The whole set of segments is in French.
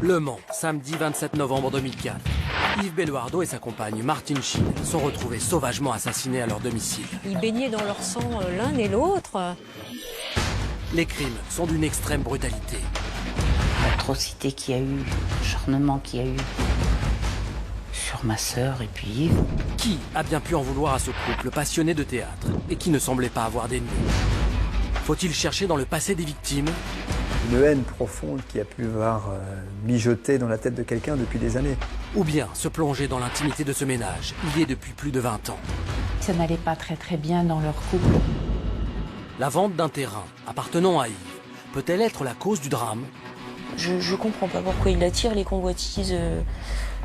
Le Mans, samedi 27 novembre 2004. Yves Belluardo et sa compagne Martine Schild sont retrouvés sauvagement assassinés à leur domicile. Ils baignaient dans leur sang l'un et l'autre. Les crimes sont d'une extrême brutalité. L'atrocité qu'il y a eu, l'acharnement qu'il y a eu sur ma sœur et puis Yves. Qui a bien pu en vouloir à ce couple passionné de théâtre et qui ne semblait pas avoir d'ennemis? Faut-il chercher dans le passé des victimes? Une haine profonde qui a pu avoir mijoté dans la tête de quelqu'un depuis des années. Ou bien se plonger dans l'intimité de ce ménage, lié depuis plus de 20 ans. Ça n'allait pas très bien dans leur couple. La vente d'un terrain appartenant à Yves peut-elle être la cause du drame? Je comprends pas pourquoi il attire les convoitises,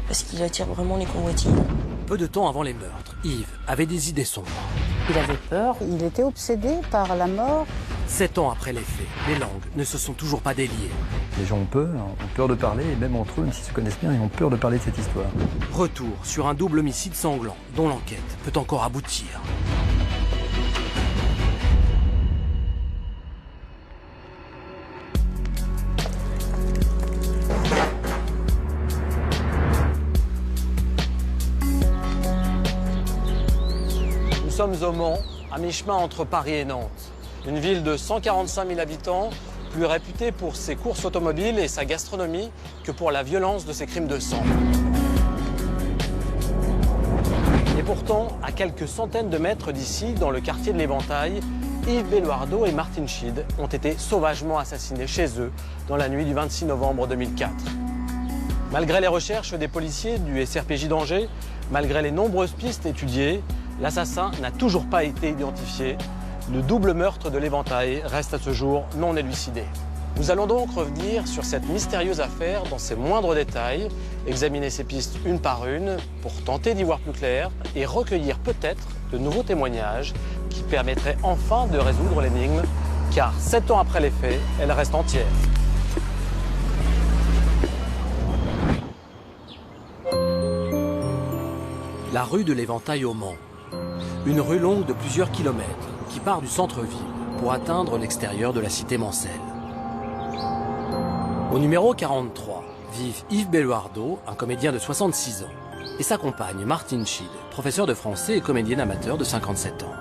parce qu'il attire vraiment les convoitises. Peu de temps avant les meurtres, Yves avait des idées sombres. Il avait peur. Il était obsédé par la mort. 7 ans après les faits, les langues ne se sont toujours pas déliées. Les gens ont peur de parler, et même entre eux, même s'ils se connaissent bien, ils ont peur de parler de cette histoire. Retour sur un double homicide sanglant dont l'enquête peut encore aboutir. Nous sommes au Mans, à mi-chemin entre Paris et Nantes. Une ville de 145 000 habitants, plus réputée pour ses courses automobiles et sa gastronomie que pour la violence de ses crimes de sang. Et pourtant, à quelques centaines de mètres d'ici, dans le quartier de l'Éventail, Yves Belluardo et Martine Schild ont été sauvagement assassinés chez eux dans la nuit du 26 novembre 2004. Malgré les recherches des policiers du SRPJ d'Angers, malgré les nombreuses pistes étudiées, l'assassin n'a toujours pas été identifié. Le double meurtre de l'Éventail reste à ce jour non élucidé. Nous allons donc revenir sur cette mystérieuse affaire dans ses moindres détails, examiner ces pistes une par une pour tenter d'y voir plus clair et recueillir peut-être de nouveaux témoignages qui permettraient enfin de résoudre l'énigme, car 7 ans après les faits, elle reste entière. La rue de l'Éventail au Mans. Une rue longue de plusieurs kilomètres qui part du centre-ville pour atteindre l'extérieur de la cité mancelle. Au numéro 43 vivent Yves Belluardo, un comédien de 66 ans, et sa compagne Martine Schild, professeure de français et comédienne amateur de 57 ans.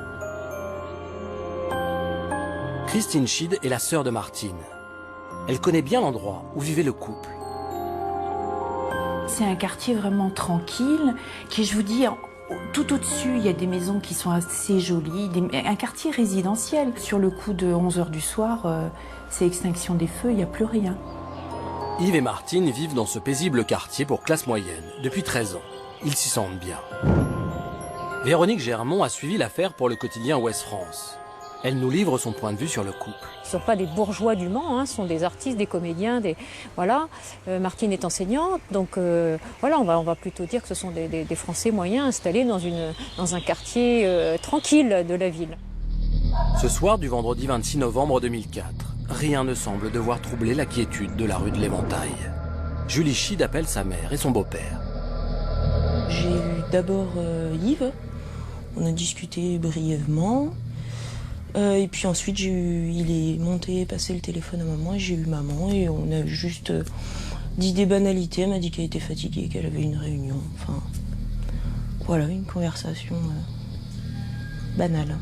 Christine Schild est la sœur de Martine. Elle connaît bien l'endroit où vivait le couple. C'est un quartier vraiment tranquille qui, je vous dis, tout au-dessus, il y a des maisons qui sont assez jolies, un quartier résidentiel. Sur le coup de 11 h du soir, c'est extinction des feux, il n'y a plus rien. Yves et Martine vivent dans ce paisible quartier pour classe moyenne depuis 13 ans. Ils s'y sentent bien. Véronique Germont a suivi l'affaire pour le quotidien Ouest France. Elle nous livre son point de vue sur le couple. Ce ne sont pas des bourgeois du Mans, ce sont des artistes, des comédiens, voilà. Martine est enseignante, donc voilà, on va plutôt dire que ce sont des Français moyens installés dans un quartier tranquille de la ville. Ce soir du vendredi 26 novembre 2004, rien ne semble devoir troubler la quiétude de la rue de l'Éventail. Julie Schild appelle sa mère et son beau-père. J'ai eu d'abord Yves, on a discuté brièvement. Et puis ensuite, il est monté passer le téléphone à maman et j'ai eu maman et on a juste dit des banalités. Elle m'a dit qu'elle était fatiguée, qu'elle avait une réunion. Enfin, voilà, une conversation banale.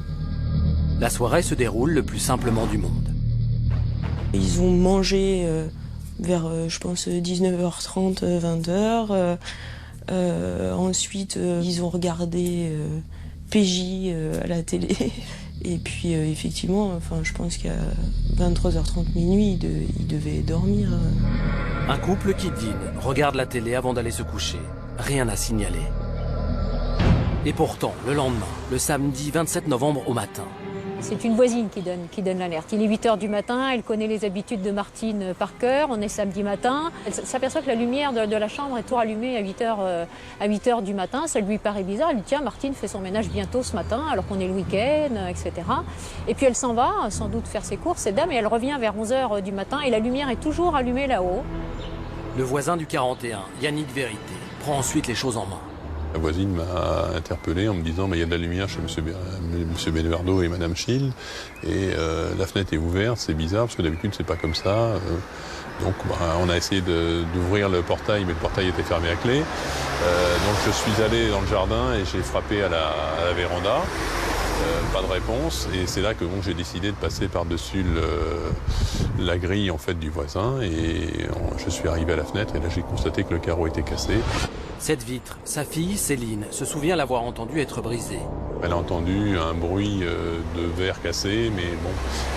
La soirée se déroule le plus simplement du monde. Ils ont mangé vers, je pense, 19h30, 20h. Ensuite, ils ont regardé PJ à la télé. Et puis effectivement, je pense qu'à 23h30 minuit, il devait dormir. Un couple qui dîne, regarde la télé avant d'aller se coucher. Rien à signaler. Et pourtant, le lendemain, le samedi 27 novembre au matin. C'est une voisine qui donne l'alerte. Il est 8 h du matin, elle connaît les habitudes de Martine par cœur. On est samedi matin. Elle s'aperçoit que la lumière de la chambre est toujours allumée à 8 h du matin. Ça lui paraît bizarre. Elle dit tiens, Martine fait son ménage bientôt ce matin alors qu'on est le week-end, etc. Et puis elle s'en va, sans doute faire ses courses, cette dame, et elle revient vers 11 h du matin et la lumière est toujours allumée là-haut. Le voisin du 41, Yannick Vérité, prend ensuite les choses en main. La voisine m'a interpellé en me disant il y a de la lumière chez monsieur Belluardo et madame Schild et la fenêtre est ouverte, c'est bizarre parce que d'habitude c'est pas comme ça. Donc on a essayé d'ouvrir le portail, mais le portail était fermé à clé. Donc je suis allé dans le jardin et j'ai frappé à la véranda. Pas de réponse, et c'est là que j'ai décidé de passer par-dessus la grille en fait, du voisin, et je suis arrivé à la fenêtre et là j'ai constaté que le carreau était cassé. Cette vitre, sa fille, Céline, se souvient l'avoir entendue être brisée. Elle a entendu un bruit de verre cassé, mais bon,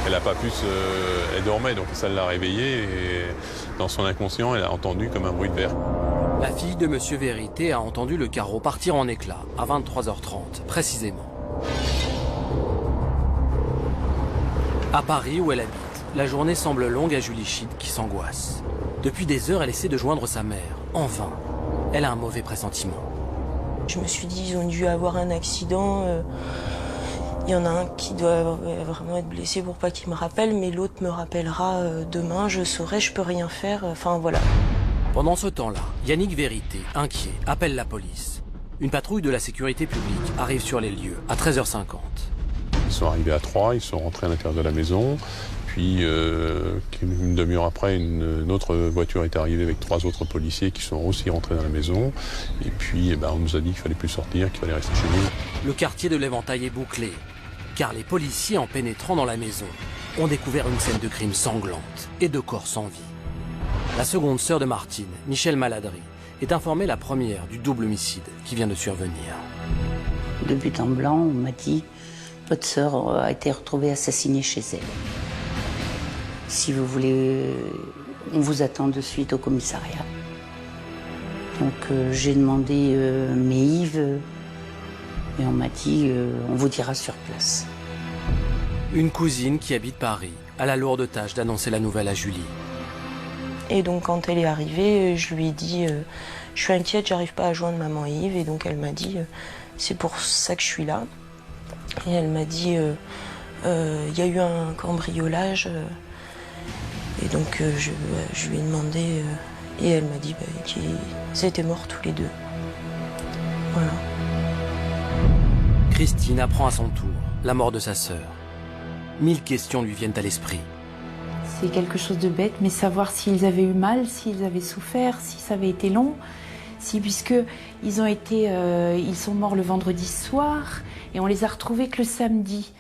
elle n'a pas pu elle dormait, donc ça l'a réveillée, et dans son inconscient, elle a entendu comme un bruit de verre. La fille de Monsieur Vérité a entendu le carreau partir en éclats, à 23h30, précisément. À Paris, où elle habite, la journée semble longue à Julie Chide, qui s'angoisse. Depuis des heures, elle essaie de joindre sa mère. En vain. Elle a un mauvais pressentiment. Je me suis dit, ils ont dû avoir un accident. Il y en a un qui doit vraiment être blessé pour pas qu'il me rappelle, mais l'autre me rappellera demain, je saurai, je peux rien faire. Enfin, voilà. Pendant ce temps-là, Yannick Vérité, inquiet, appelle la police. Une patrouille de la sécurité publique arrive sur les lieux à 13h50. Ils sont arrivés à 3, ils sont rentrés à l'intérieur de la maison. Puis, une demi-heure après, une autre voiture est arrivée avec 3 autres policiers qui sont aussi rentrés dans la maison. Et puis, on nous a dit qu'il fallait plus sortir, qu'il fallait rester chez nous. Le quartier de l'Éventail est bouclé, car les policiers, en pénétrant dans la maison, ont découvert une scène de crime sanglante et de corps sans vie. La seconde sœur de Martine, Michel Maladry, est informée la première du double homicide qui vient de survenir. De but en blanc, on m'a dit votre sœur a été retrouvée assassinée chez elle. Si vous voulez, on vous attend de suite au commissariat. Donc j'ai demandé mes Yves et on m'a dit on vous dira sur place. Une cousine qui habite Paris a la lourde tâche d'annoncer la nouvelle à Julie. Et donc quand elle est arrivée, je lui ai dit je suis inquiète, j'arrive pas à joindre maman et Yves. Et donc elle m'a dit c'est pour ça que je suis là. Et elle m'a dit y a eu un cambriolage. Et donc je lui ai demandé et elle m'a dit qu'ils étaient morts tous les deux. Voilà. Christine apprend à son tour la mort de sa sœur. 1000 questions lui viennent à l'esprit. C'est quelque chose de bête, mais savoir s'ils avaient eu mal, s'ils avaient souffert, si ça avait été long, puisque ils sont morts le vendredi soir et on les a retrouvés que le samedi.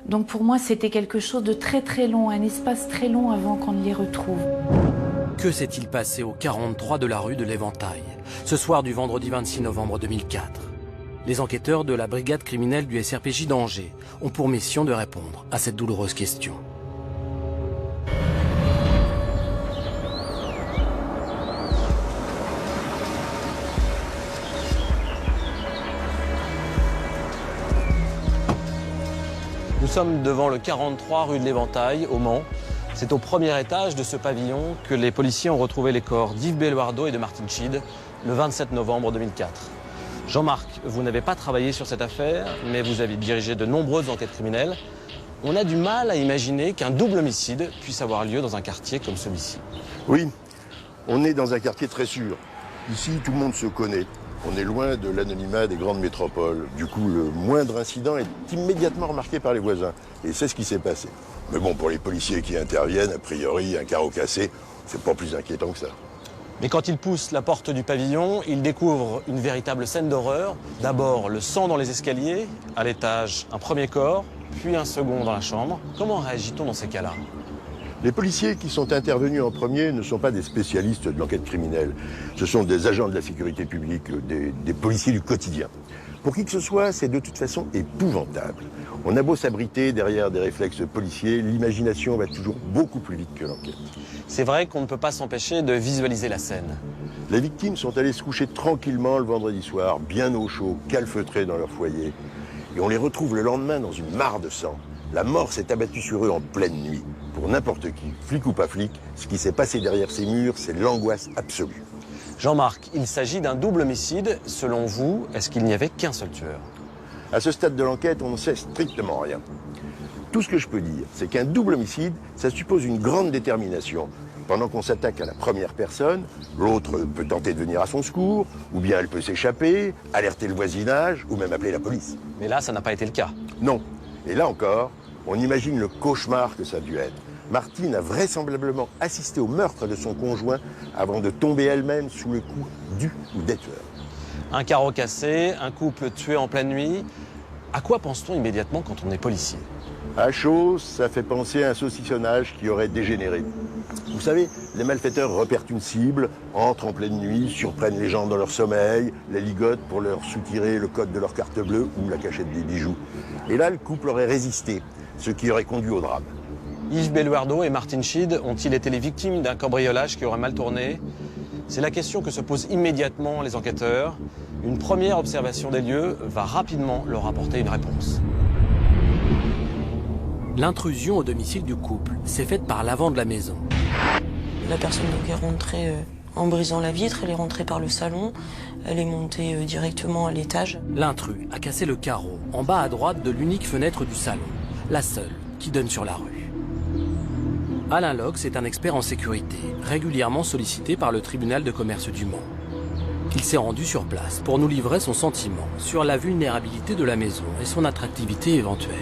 Donc pour moi, c'était quelque chose de très très long, un espace très long avant qu'on ne les retrouve. Que s'est-il passé au 43 de la rue de l'Éventail, ce soir du vendredi 26 novembre 2004 ? Les enquêteurs de la brigade criminelle du SRPJ d'Angers ont pour mission de répondre à cette douloureuse question. Nous sommes devant le 43 rue de l'Éventail, au Mans. C'est au premier étage de ce pavillon que les policiers ont retrouvé les corps d'Yves Belluardo et de Martine Chide le 27 novembre 2004. Jean-Marc, vous n'avez pas travaillé sur cette affaire, mais vous avez dirigé de nombreuses enquêtes criminelles. On a du mal à imaginer qu'un double homicide puisse avoir lieu dans un quartier comme celui-ci. Oui, on est dans un quartier très sûr. Ici, tout le monde se connaît. On est loin de l'anonymat des grandes métropoles. Du coup, le moindre incident est immédiatement remarqué par les voisins. Et c'est ce qui s'est passé. Mais bon, pour les policiers qui interviennent, a priori, un carreau cassé, c'est pas plus inquiétant que ça. Mais quand ils poussent la porte du pavillon, ils découvrent une véritable scène d'horreur. D'abord, le sang dans les escaliers, à l'étage, un premier corps, puis un second dans la chambre. Comment réagit-on dans ces cas-là ? Les policiers qui sont intervenus en premier ne sont pas des spécialistes de l'enquête criminelle. Ce sont des agents de la sécurité publique, des policiers du quotidien. Pour qui que ce soit, c'est de toute façon épouvantable. On a beau s'abriter derrière des réflexes policiers, l'imagination va toujours beaucoup plus vite que l'enquête. C'est vrai qu'on ne peut pas s'empêcher de visualiser la scène. Les victimes sont allées se coucher tranquillement le vendredi soir, bien au chaud, calfeutrées dans leur foyer. Et on les retrouve le lendemain dans une mare de sang. La mort s'est abattue sur eux en pleine nuit. Pour n'importe qui, flic ou pas flic, ce qui s'est passé derrière ces murs, c'est l'angoisse absolue. Jean-Marc, il s'agit d'un double homicide. Selon vous, est-ce qu'il n'y avait qu'un seul tueur ? À ce stade de l'enquête, on ne sait strictement rien. Tout ce que je peux dire, c'est qu'un double homicide, ça suppose une grande détermination. Pendant qu'on s'attaque à la première personne, l'autre peut tenter de venir à son secours, ou bien elle peut s'échapper, alerter le voisinage, ou même appeler la police. Mais là, ça n'a pas été le cas. Non. Et là encore, on imagine le cauchemar que ça a dû être. Martine a vraisemblablement assisté au meurtre de son conjoint avant de tomber elle-même sous le coup du ou des tueurs. Un carreau cassé, un couple tué en pleine nuit. À quoi pense-t-on immédiatement quand on est policier? À chaud, ça fait penser à un saucissonnage qui aurait dégénéré. Vous savez, les malfaiteurs repèrent une cible, entrent en pleine nuit, surprennent les gens dans leur sommeil, les ligotent pour leur soutirer le code de leur carte bleue ou la cachette des bijoux. Et là, le couple aurait résisté, ce qui aurait conduit au drame. Yves Belluardo et Martine Schied ont-ils été les victimes d'un cambriolage qui aurait mal tourné? C'est la question que se posent immédiatement les enquêteurs. Une première observation des lieux va rapidement leur apporter une réponse. L'intrusion au domicile du couple s'est faite par l'avant de la maison. La personne donc est rentrée en brisant la vitre, elle est rentrée par le salon, elle est montée directement à l'étage. L'intrus a cassé le carreau en bas à droite de l'unique fenêtre du salon, la seule qui donne sur la rue. Alain Lox est un expert en sécurité, régulièrement sollicité par le tribunal de commerce du Mans. Il s'est rendu sur place pour nous livrer son sentiment sur la vulnérabilité de la maison et son attractivité éventuelle.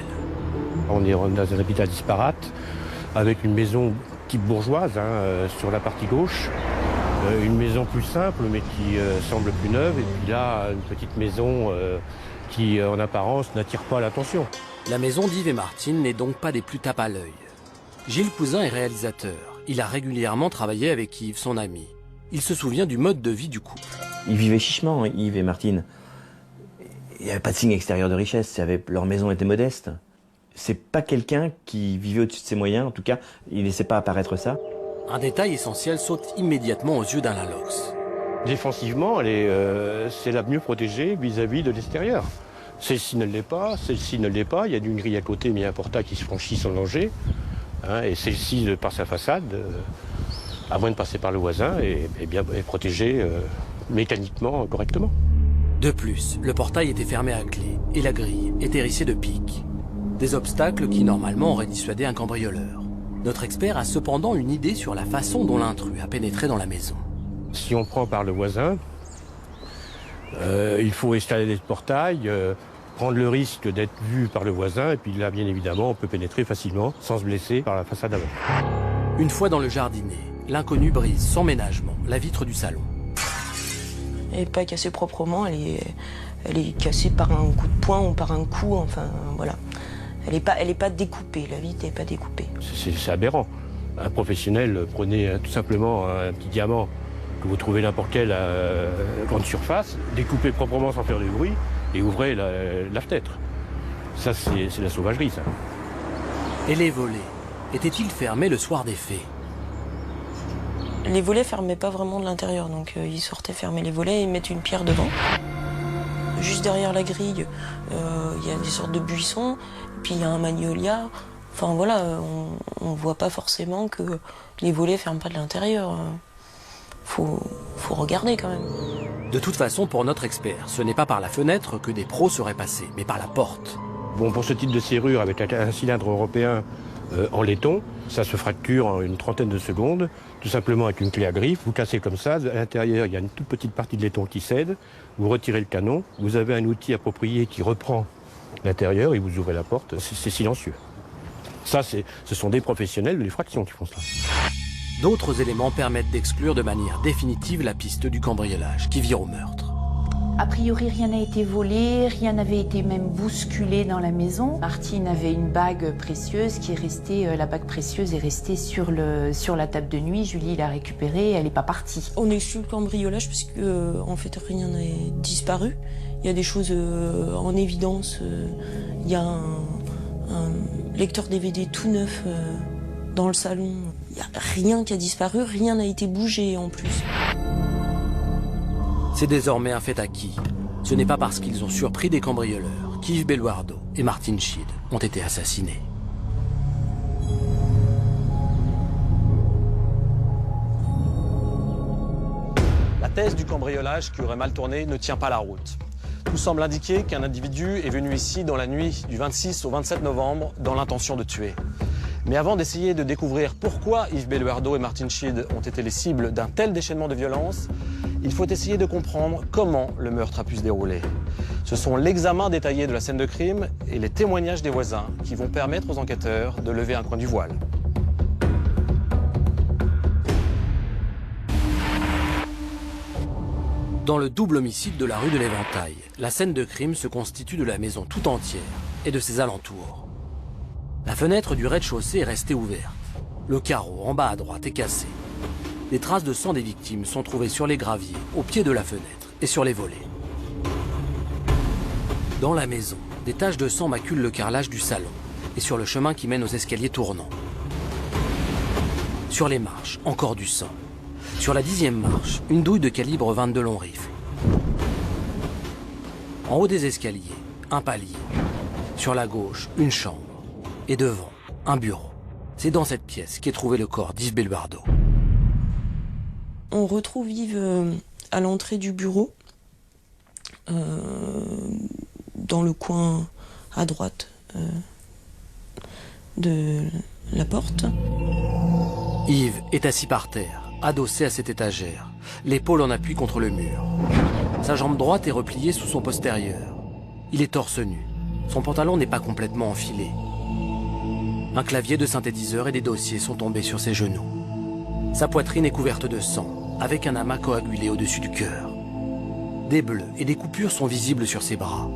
On est dans un habitat disparate, avec une maison type bourgeoise sur la partie gauche, une maison plus simple mais qui semble plus neuve, et puis là une petite maison qui en apparence n'attire pas l'attention. La maison d'Yves et Martine n'est donc pas des plus tapes à l'œil. Gilles Cousin est réalisateur. Il a régulièrement travaillé avec Yves, son ami. Il se souvient du mode de vie du couple. Ils vivaient chichement, Yves et Martine. Il n'y avait pas de signe extérieur de richesse, leur maison était modeste. C'est pas quelqu'un qui vivait au-dessus de ses moyens, en tout cas, il ne laissait pas apparaître ça. Un détail essentiel saute immédiatement aux yeux d'Alain Lox. Défensivement, c'est la mieux protégée vis-à-vis de l'extérieur. Celle-ci ne l'est pas, celle-ci ne l'est pas, il y a une grille à côté mais il y a un portail qui se franchit sans danger. Et celle-ci, par sa façade, à moins de passer par le voisin, est protégée mécaniquement correctement. De plus, le portail était fermé à clé et la grille était hérissée de pics. Des obstacles qui normalement auraient dissuadé un cambrioleur. Notre expert a cependant une idée sur la façon dont l'intrus a pénétré dans la maison. Si on prend par le voisin, il faut installer des portails, prendre le risque d'être vu par le voisin, et puis là, bien évidemment, on peut pénétrer facilement, sans se blesser, par la façade avant. Une fois dans le jardinet, l'inconnu brise sans ménagement la vitre du salon. Elle n'est pas cassée proprement, elle est cassée par un coup de poing ou par un coup, enfin voilà. Elle est pas découpée, la vitre n'est pas découpée. C'est aberrant. Un professionnel, prenez tout simplement un petit diamant que vous trouvez n'importe quelle grande surface, découpez proprement sans faire de bruit et ouvrez la fenêtre. Ça, c'est la sauvagerie, ça. Et les volets étaient-ils fermés le soir des faits? Les volets fermaient pas vraiment de l'intérieur, donc ils sortaient fermer les volets et mettre une pierre devant. Juste derrière la grille, il y a des sortes de buissons, puis il y a un magnolia. Enfin voilà, on voit pas forcément que les volets ferment pas de l'intérieur. Faut regarder quand même. De toute façon, pour notre expert, ce n'est pas par la fenêtre que des pros seraient passés, mais par la porte. Bon, pour ce type de serrure, avec un cylindre européen en laiton, ça se fracture en une trentaine de secondes, tout simplement avec une clé à griffe. Vous cassez comme ça, à l'intérieur, il y a une toute petite partie de laiton qui cède, vous retirez le canon, vous avez un outil approprié qui reprend l'intérieur et vous ouvrez la porte, c'est silencieux. Ça, ce sont des professionnels de l'effraction qui font ça. D'autres éléments permettent d'exclure de manière définitive la piste du cambriolage qui vire au meurtre. A priori, rien n'a été volé, rien n'avait été même bousculé dans la maison. Martine avait une bague précieuse qui est restée, la bague précieuse est restée sur la table de nuit. Julie l'a récupérée, elle n'est pas partie. On exclut le cambriolage parce que en fait rien n'a disparu. Il y a des choses en évidence. Il y a un lecteur DVD tout neuf dans le salon. Il n'y a rien qui a disparu, rien n'a été bougé en plus. C'est désormais un fait acquis. Ce n'est pas parce qu'ils ont surpris des cambrioleurs qu'Yves Belluardo et Martine Schied ont été assassinés. La thèse du cambriolage qui aurait mal tourné ne tient pas la route. Tout semble indiquer qu'un individu est venu ici dans la nuit du 26 au 27 novembre dans l'intention de tuer. Mais avant d'essayer de découvrir pourquoi Yves Belluardo et Martine Schied ont été les cibles d'un tel déchaînement de violence, il faut essayer de comprendre comment le meurtre a pu se dérouler. Ce sont l'examen détaillé de la scène de crime et les témoignages des voisins qui vont permettre aux enquêteurs de lever un coin du voile. Dans le double homicide de la rue de l'Éventail, la scène de crime se constitue de la maison tout entière et de ses alentours. La fenêtre du rez-de-chaussée est restée ouverte. Le carreau en bas à droite est cassé. Des traces de sang des victimes sont trouvées sur les graviers, au pied de la fenêtre et sur les volets. Dans la maison, des taches de sang maculent le carrelage du salon et sur le chemin qui mène aux escaliers tournants. Sur les marches, encore du sang. Sur la 10e marche, une douille de calibre 22 long rifle. En haut des escaliers, un palier. Sur la gauche, une chambre. Et devant, un bureau. C'est dans cette pièce qu'est trouvé le corps d'Yves Belluardo. On retrouve Yves à l'entrée du bureau, dans le coin à droite de la porte. Yves est assis par terre, adossé à cette étagère, l'épaule en appui contre le mur. Sa jambe droite est repliée sous son postérieur. Il est torse nu. Son pantalon n'est pas complètement enfilé. Un clavier de synthétiseur et des dossiers sont tombés sur ses genoux. Sa poitrine est couverte de sang, avec un amas coagulé au-dessus du cœur. Des bleus et des coupures sont visibles sur ses bras.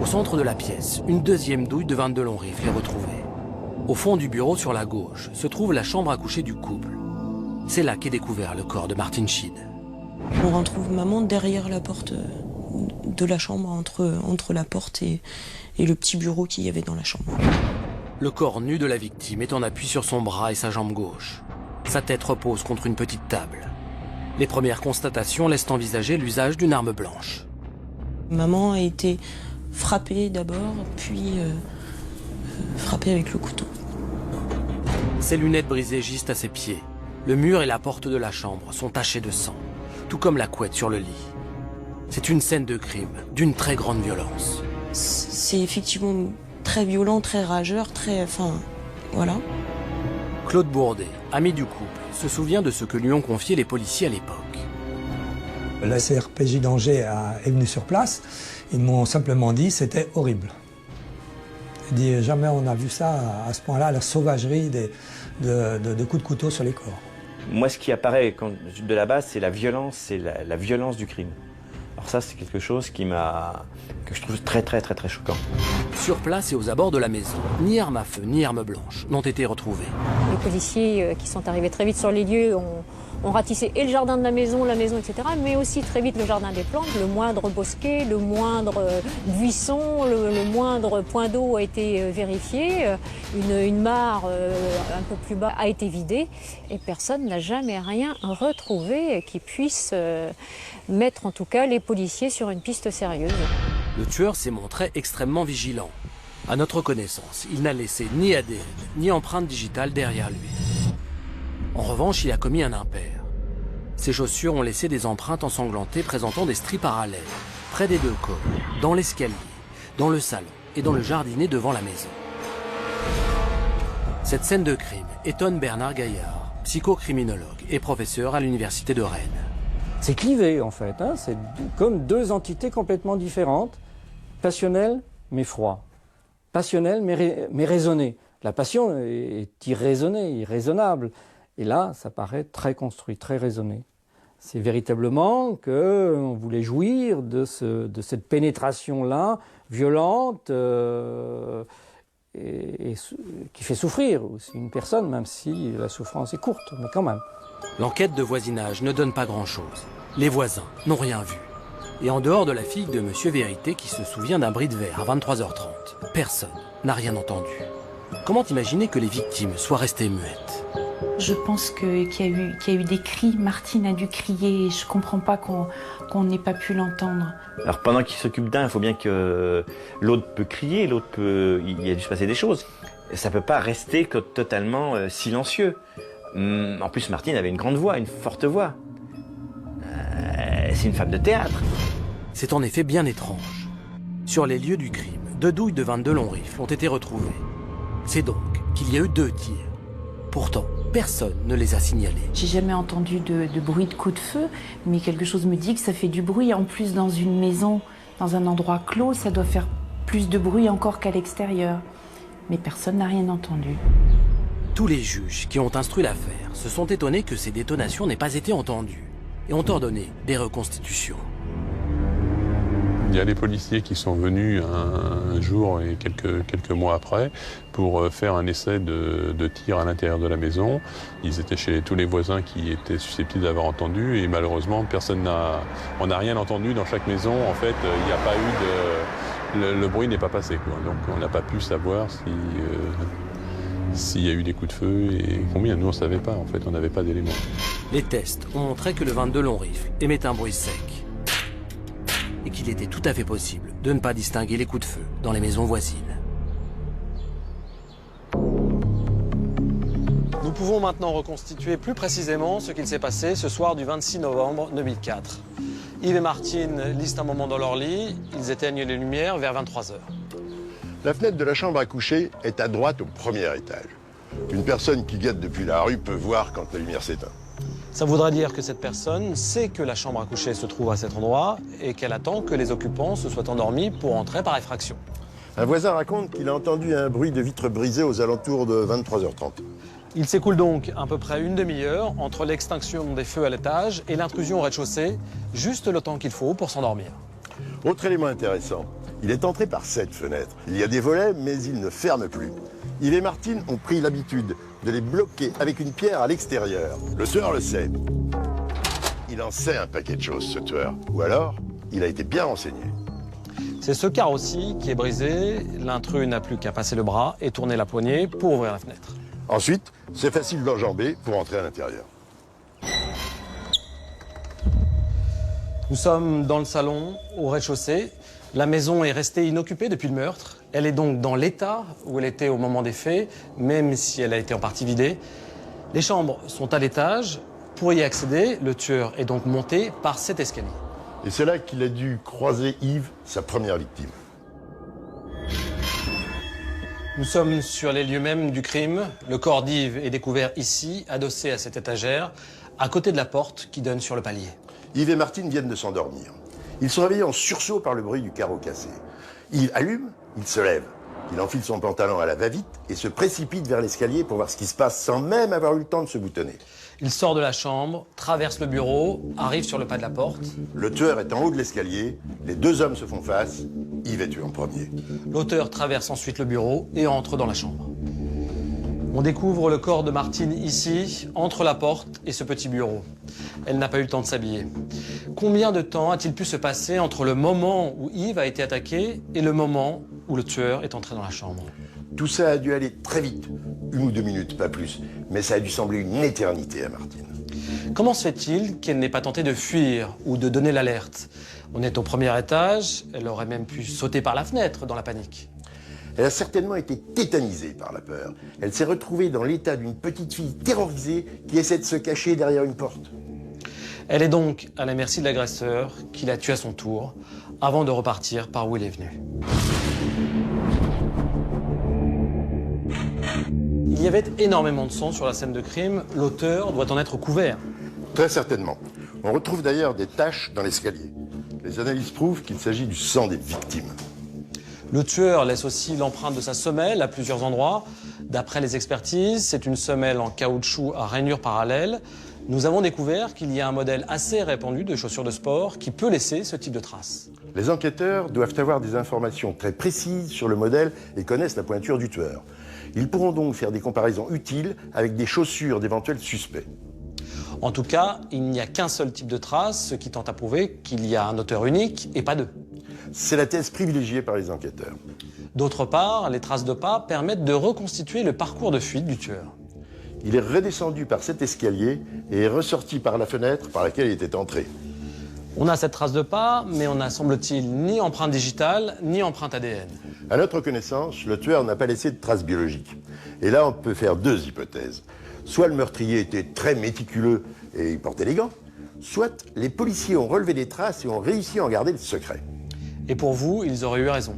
Au centre de la pièce, une deuxième douille de 22 long rifle est retrouvée. Au fond du bureau, sur la gauche, se trouve la chambre à coucher du couple. C'est là qu'est découvert le corps de Martin Schied. On retrouve maman derrière la porte de la chambre, entre la porte et le petit bureau qu'il y avait dans la chambre. Le corps nu de la victime est en appui sur son bras et sa jambe gauche. Sa tête repose contre une petite table. Les premières constatations laissent envisager l'usage d'une arme blanche. Maman a été frappée d'abord, puis frappée avec le couteau. Ses lunettes brisées gisent à ses pieds. Le mur et la porte de la chambre sont tachés de sang, tout comme la couette sur le lit. C'est une scène de crime d'une très grande violence. C'est effectivement très violent, très rageur, voilà. Claude Bourdet, ami du couple, se souvient de ce que lui ont confié les policiers à l'époque. La CRPJ d'Angers est venue sur place. Ils m'ont simplement dit que c'était horrible. Ils disent jamais on a vu ça à ce point-là, la sauvagerie de coups de couteau sur les corps. Moi, ce qui apparaît de la base, c'est la violence, c'est la violence du crime. Alors ça, c'est quelque chose que je trouve très choquant. Sur place et aux abords de la maison, ni arme à feu, ni arme blanche n'ont été retrouvées. Les policiers qui sont arrivés très vite sur les lieux ont ratissé et le jardin de la maison, etc., mais aussi très vite le jardin des plantes. Le moindre bosquet, le moindre buisson, le moindre point d'eau a été vérifié. Une mare un peu plus bas a été vidée et personne n'a jamais rien retrouvé qui puisse mettre en tout cas les policiers sur une piste sérieuse. Le tueur s'est montré extrêmement vigilant. À notre connaissance, il n'a laissé ni ADN, ni empreinte digitale derrière lui. En revanche, il a commis un impair. Ses chaussures ont laissé des empreintes ensanglantées présentant des stries parallèles, près des deux corps, dans l'escalier, dans le salon et dans le jardinet devant la maison. Cette scène de crime étonne Bernard Gaillard, psychocriminologue et professeur à l'université de Rennes. C'est clivé en fait, hein. C'est comme deux entités complètement différentes, passionnelles mais froid, passionnelles mais raisonnées. La passion est irraisonnée, irraisonnable, et là ça paraît très construit, très raisonné. C'est véritablement qu'on voulait jouir de cette pénétration-là, violente, et qui fait souffrir aussi une personne, même si la souffrance est courte, mais quand même. L'enquête de voisinage ne donne pas grand-chose. Les voisins n'ont rien vu. Et en dehors de la fille de Monsieur Vérité qui se souvient d'un bris de verre à 23h30, personne n'a rien entendu. Comment imaginer que les victimes soient restées muettes? Je pense qu'il y a eu des cris. Martine a dû crier et je ne comprends pas qu'on n'ait pas pu l'entendre. Alors pendant qu'il s'occupe d'un, il faut bien que l'autre peut crier, il a dû se passer des choses. Ça ne peut pas rester totalement silencieux. En plus, Martine avait une grande voix, une forte voix. C'est une femme de théâtre. C'est en effet bien étrange. Sur les lieux du crime, 2 douilles de 22 longs rifles ont été retrouvées. C'est donc qu'il y a eu 2 tirs. Pourtant, personne ne les a signalés. J'ai jamais entendu de bruit de coup de feu, mais quelque chose me dit que ça fait du bruit. En plus, dans une maison, dans un endroit clos, ça doit faire plus de bruit encore qu'à l'extérieur. Mais personne n'a rien entendu. Tous les juges qui ont instruit l'affaire se sont étonnés que ces détonations n'aient pas été entendues. et ont ordonné des reconstitutions. Il y a les policiers qui sont venus un jour et quelques mois après pour faire un essai de tir à l'intérieur de la maison. Ils étaient chez tous les voisins qui étaient susceptibles d'avoir entendu et malheureusement on n'a rien entendu dans chaque maison. En fait, il n'y a pas eu le bruit n'est pas passé, quoi. Donc on n'a pas pu savoir s'il y a eu des coups de feu et combien. Nous on ne savait pas, en fait, on n'avait pas d'éléments. Les tests ont montré que le 22 long rifle émettait un bruit sec et qu'il était tout à fait possible de ne pas distinguer les coups de feu dans les maisons voisines. Nous pouvons maintenant reconstituer plus précisément ce qu'il s'est passé ce soir du 26 novembre 2004. Yves et Martine lisent un moment dans leur lit, ils éteignent les lumières vers 23 h. La fenêtre de la chambre à coucher est à droite au premier étage. Une personne qui guette depuis la rue peut voir quand la lumière s'éteint. Ça voudrait dire que cette personne sait que la chambre à coucher se trouve à cet endroit et qu'elle attend que les occupants se soient endormis pour entrer par effraction. Un voisin raconte qu'il a entendu un bruit de vitres brisées aux alentours de 23 h 30. Il s'écoule donc à peu près une demi-heure entre l'extinction des feux à l'étage et l'intrusion au rez-de-chaussée, juste le temps qu'il faut pour s'endormir. Autre élément intéressant, il est entré par cette fenêtre. Il y a des volets, mais il ne ferme plus. Yves et Martine ont pris l'habitude de les bloquer avec une pierre à l'extérieur. Le tueur le sait. Il en sait un paquet de choses, ce tueur. Ou alors, il a été bien renseigné. C'est ce carreau-ci qui est brisé. L'intrus n'a plus qu'à passer le bras et tourner la poignée pour ouvrir la fenêtre. Ensuite, c'est facile d'enjamber pour entrer à l'intérieur. Nous sommes dans le salon, au rez-de-chaussée. La maison est restée inoccupée depuis le meurtre. Elle est donc dans l'état où elle était au moment des faits, même si elle a été en partie vidée. Les chambres sont à l'étage. Pour y accéder, le tueur est donc monté par cet escalier. Et c'est là qu'il a dû croiser Yves, sa première victime. Nous sommes sur les lieux mêmes du crime. Le corps d'Yves est découvert ici, adossé à cette étagère, à côté de la porte qui donne sur le palier. Yves et Martine viennent de s'endormir. Ils sont réveillés en sursaut par le bruit du carreau cassé. Yves allume, il se lève. Il enfile son pantalon à la va-vite et se précipite vers l'escalier pour voir ce qui se passe sans même avoir eu le temps de se boutonner. Il sort de la chambre, traverse le bureau, arrive sur le pas de la porte. Le tueur est en haut de l'escalier, les deux hommes se font face, Yves est tué en premier. L'auteur traverse ensuite le bureau et entre dans la chambre. On découvre le corps de Martine ici, entre la porte et ce petit bureau. Elle n'a pas eu le temps de s'habiller. Combien de temps a-t-il pu se passer entre le moment où Yves a été attaqué et le moment où le tueur est entré dans la chambre? Tout ça a dû aller très vite, 1 ou 2 minutes, pas plus. Mais ça a dû sembler une éternité à Martine. Comment se fait-il qu'elle n'ait pas tenté de fuir ou de donner l'alerte? On est au premier étage, elle aurait même pu sauter par la fenêtre dans la panique. Elle a certainement été tétanisée par la peur. Elle s'est retrouvée dans l'état d'une petite fille terrorisée qui essaie de se cacher derrière une porte. Elle est donc à la merci de l'agresseur qui l'a tuée à son tour, avant de repartir par où il est venu. Il y avait énormément de sang sur la scène de crime. L'auteur doit en être couvert. Très certainement. On retrouve d'ailleurs des taches dans l'escalier. Les analyses prouvent qu'il s'agit du sang des victimes. Le tueur laisse aussi l'empreinte de sa semelle à plusieurs endroits. D'après les expertises, c'est une semelle en caoutchouc à rainures parallèles. Nous avons découvert qu'il y a un modèle assez répandu de chaussures de sport qui peut laisser ce type de traces. Les enquêteurs doivent avoir des informations très précises sur le modèle et connaissent la pointure du tueur. Ils pourront donc faire des comparaisons utiles avec des chaussures d'éventuels suspects. En tout cas, il n'y a qu'un seul type de trace, ce qui tente à prouver qu'il y a un auteur unique et pas deux. C'est la thèse privilégiée par les enquêteurs. D'autre part, les traces de pas permettent de reconstituer le parcours de fuite du tueur. Il est redescendu par cet escalier et est ressorti par la fenêtre par laquelle il était entré. On a cette trace de pas, mais on n'a, semble-t-il, ni empreinte digitale, ni empreinte ADN. À notre connaissance, le tueur n'a pas laissé de traces biologiques. Et là, on peut faire deux hypothèses. Soit le meurtrier était très méticuleux et il portait les gants, soit les policiers ont relevé des traces et ont réussi à en garder le secret. Et pour vous, ils auraient eu raison?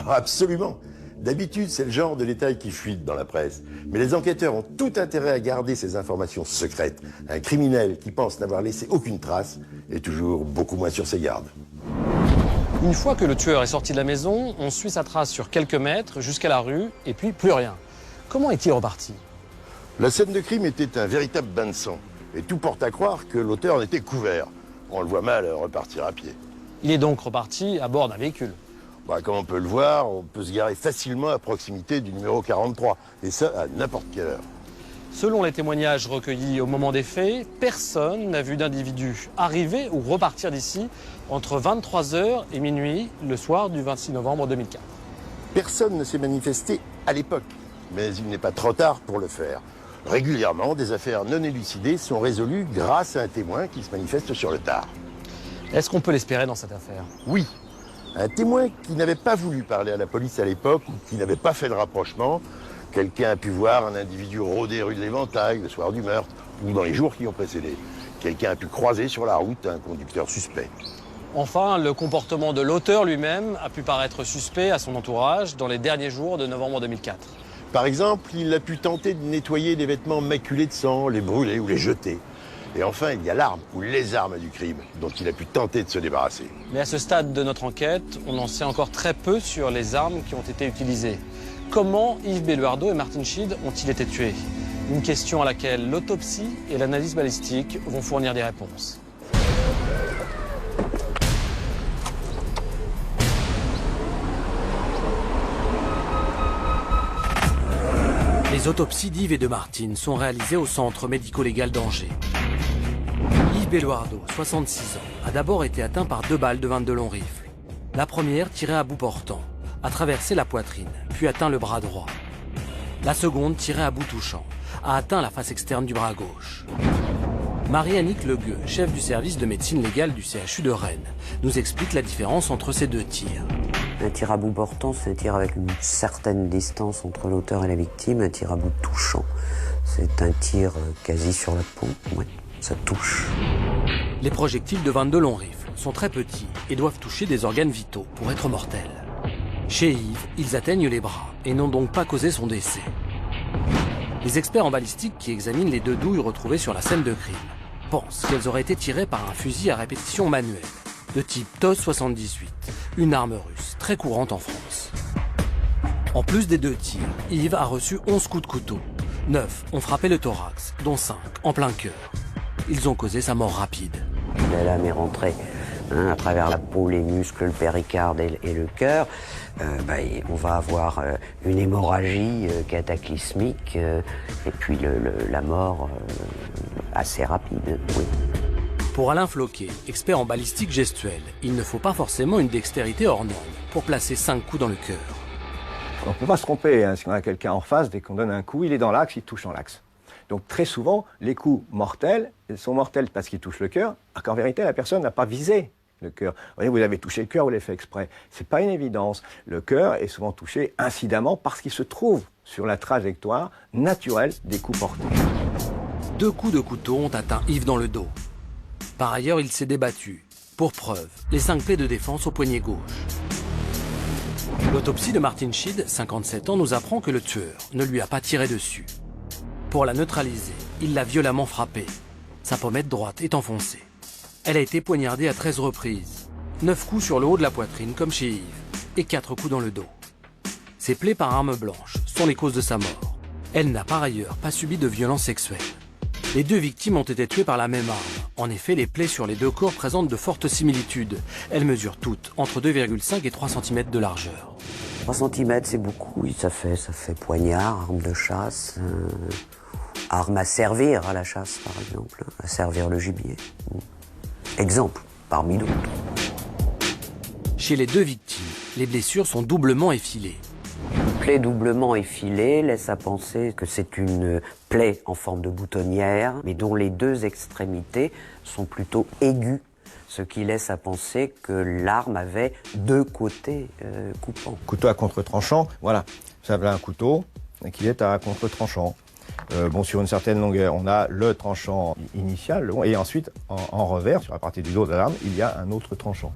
Absolument. D'habitude, c'est le genre de détail qui fuite dans la presse. Mais les enquêteurs ont tout intérêt à garder ces informations secrètes. Un criminel qui pense n'avoir laissé aucune trace est toujours beaucoup moins sur ses gardes. Une fois que le tueur est sorti de la maison, on suit sa trace sur quelques mètres jusqu'à la rue et puis plus rien. Comment est-il reparti? La scène de crime était un véritable bain de sang. Et tout porte à croire que l'auteur en était couvert. On le voit mal repartir à pied. Il est donc reparti à bord d'un véhicule. Comme on peut le voir, on peut se garer facilement à proximité du numéro 43, et ça à n'importe quelle heure. Selon les témoignages recueillis au moment des faits, personne n'a vu d'individu arriver ou repartir d'ici entre 23h et minuit le soir du 26 novembre 2004. Personne ne s'est manifesté à l'époque, mais il n'est pas trop tard pour le faire. Régulièrement, des affaires non élucidées sont résolues grâce à un témoin qui se manifeste sur le tard. Est-ce qu'on peut l'espérer dans cette affaire? Oui. Un témoin qui n'avait pas voulu parler à la police à l'époque ou qui n'avait pas fait le rapprochement, quelqu'un a pu voir un individu rôder rue de l'Éventail le soir du meurtre ou dans les jours qui ont précédé. Quelqu'un a pu croiser sur la route un conducteur suspect. Enfin, le comportement de l'auteur lui-même a pu paraître suspect à son entourage dans les derniers jours de novembre 2004. Par exemple, il a pu tenter de nettoyer des vêtements maculés de sang, les brûler ou les jeter. Et enfin, il y a l'arme ou les armes du crime dont il a pu tenter de se débarrasser. Mais à ce stade de notre enquête, on en sait encore très peu sur les armes qui ont été utilisées. Comment Yves Belluardo et Martin Schied ont-ils été tués? Une question à laquelle l'autopsie et l'analyse balistique vont fournir des réponses. Les autopsies d'Yves et de Martine sont réalisées au centre médico-légal d'Angers. Yves Belluardo, 66 ans, a d'abord été atteint par 2 balles de 22 longs rifles. La première, tirée à bout portant, a traversé la poitrine, puis atteint le bras droit. La seconde, tirée à bout touchant, a atteint la face externe du bras gauche. Marie-Annick Legueux, chef du service de médecine légale du CHU de Rennes, nous explique la différence entre ces 2 tirs. Un tir à bout portant, c'est un tir avec une certaine distance entre l'auteur et la victime. Un tir à bout touchant, c'est un tir quasi sur la peau. Ouais, ça touche. Les projectiles de 22 longs rifles sont très petits et doivent toucher des organes vitaux pour être mortels. Chez Yves, ils atteignent les bras et n'ont donc pas causé son décès. Les experts en balistique qui examinent les 2 douilles retrouvées sur la scène de crime pensent qu'elles auraient été tirées par un fusil à répétition manuelle de type TOS 78, une arme russe très courante en France. En plus des 2 tirs, Yves a reçu 11 coups de couteau. 9 ont frappé le thorax, dont 5 en plein cœur. Ils ont causé sa mort rapide. La lame est rentrée à travers la peau, les muscles, le péricarde et le cœur. On va avoir une hémorragie cataclysmique et puis la mort assez rapide, oui. Pour Alain Floquet, expert en balistique gestuelle, il ne faut pas forcément une dextérité hors norme pour placer 5 coups dans le cœur. On ne peut pas se tromper, si on a quelqu'un en face, dès qu'on donne un coup, il est dans l'axe, il touche dans l'axe. Donc très souvent, les coups mortels sont mortels parce qu'ils touchent le cœur, alors qu'en vérité, la personne n'a pas visé le cœur. Vous voyez, vous avez touché le cœur, vous l'avez fait exprès. C'est pas une évidence. Le cœur est souvent touché incidemment parce qu'il se trouve sur la trajectoire naturelle des coups portés. 2 coups de couteau ont atteint Yves dans le dos. Par ailleurs, il s'est débattu. Pour preuve, les 5 plaies de défense au poignet gauche. L'autopsie de Martin Schied, 57 ans, nous apprend que le tueur ne lui a pas tiré dessus. Pour la neutraliser, il l'a violemment frappée. Sa pommette droite est enfoncée. Elle a été poignardée à 13 reprises. 9 coups sur le haut de la poitrine, comme chez Yves, et 4 coups dans le dos. Ces plaies par arme blanche sont les causes de sa mort. Elle n'a par ailleurs pas subi de violence sexuelle. Les 2 victimes ont été tuées par la même arme. En effet, les plaies sur les 2 corps présentent de fortes similitudes. Elles mesurent toutes entre 2,5 et 3 cm de largeur. 3 cm, c'est beaucoup. Oui, ça fait poignard, arme de chasse, arme à servir à la chasse, par exemple, à servir le gibier. Exemple, parmi d'autres. Chez les 2 victimes, les blessures sont doublement effilées. Une plaie doublement effilée laisse à penser que c'est une plaie en forme de boutonnière, mais dont les 2 extrémités sont plutôt aiguës, ce qui laisse à penser que l'arme avait 2 côtés coupants. Couteau à contre-tranchant, voilà. Vous avez un couteau qui est à contre-tranchant. Sur une certaine longueur, on a le tranchant initial, et ensuite, en revers, sur la partie du dos de l'arme, il y a un autre tranchant.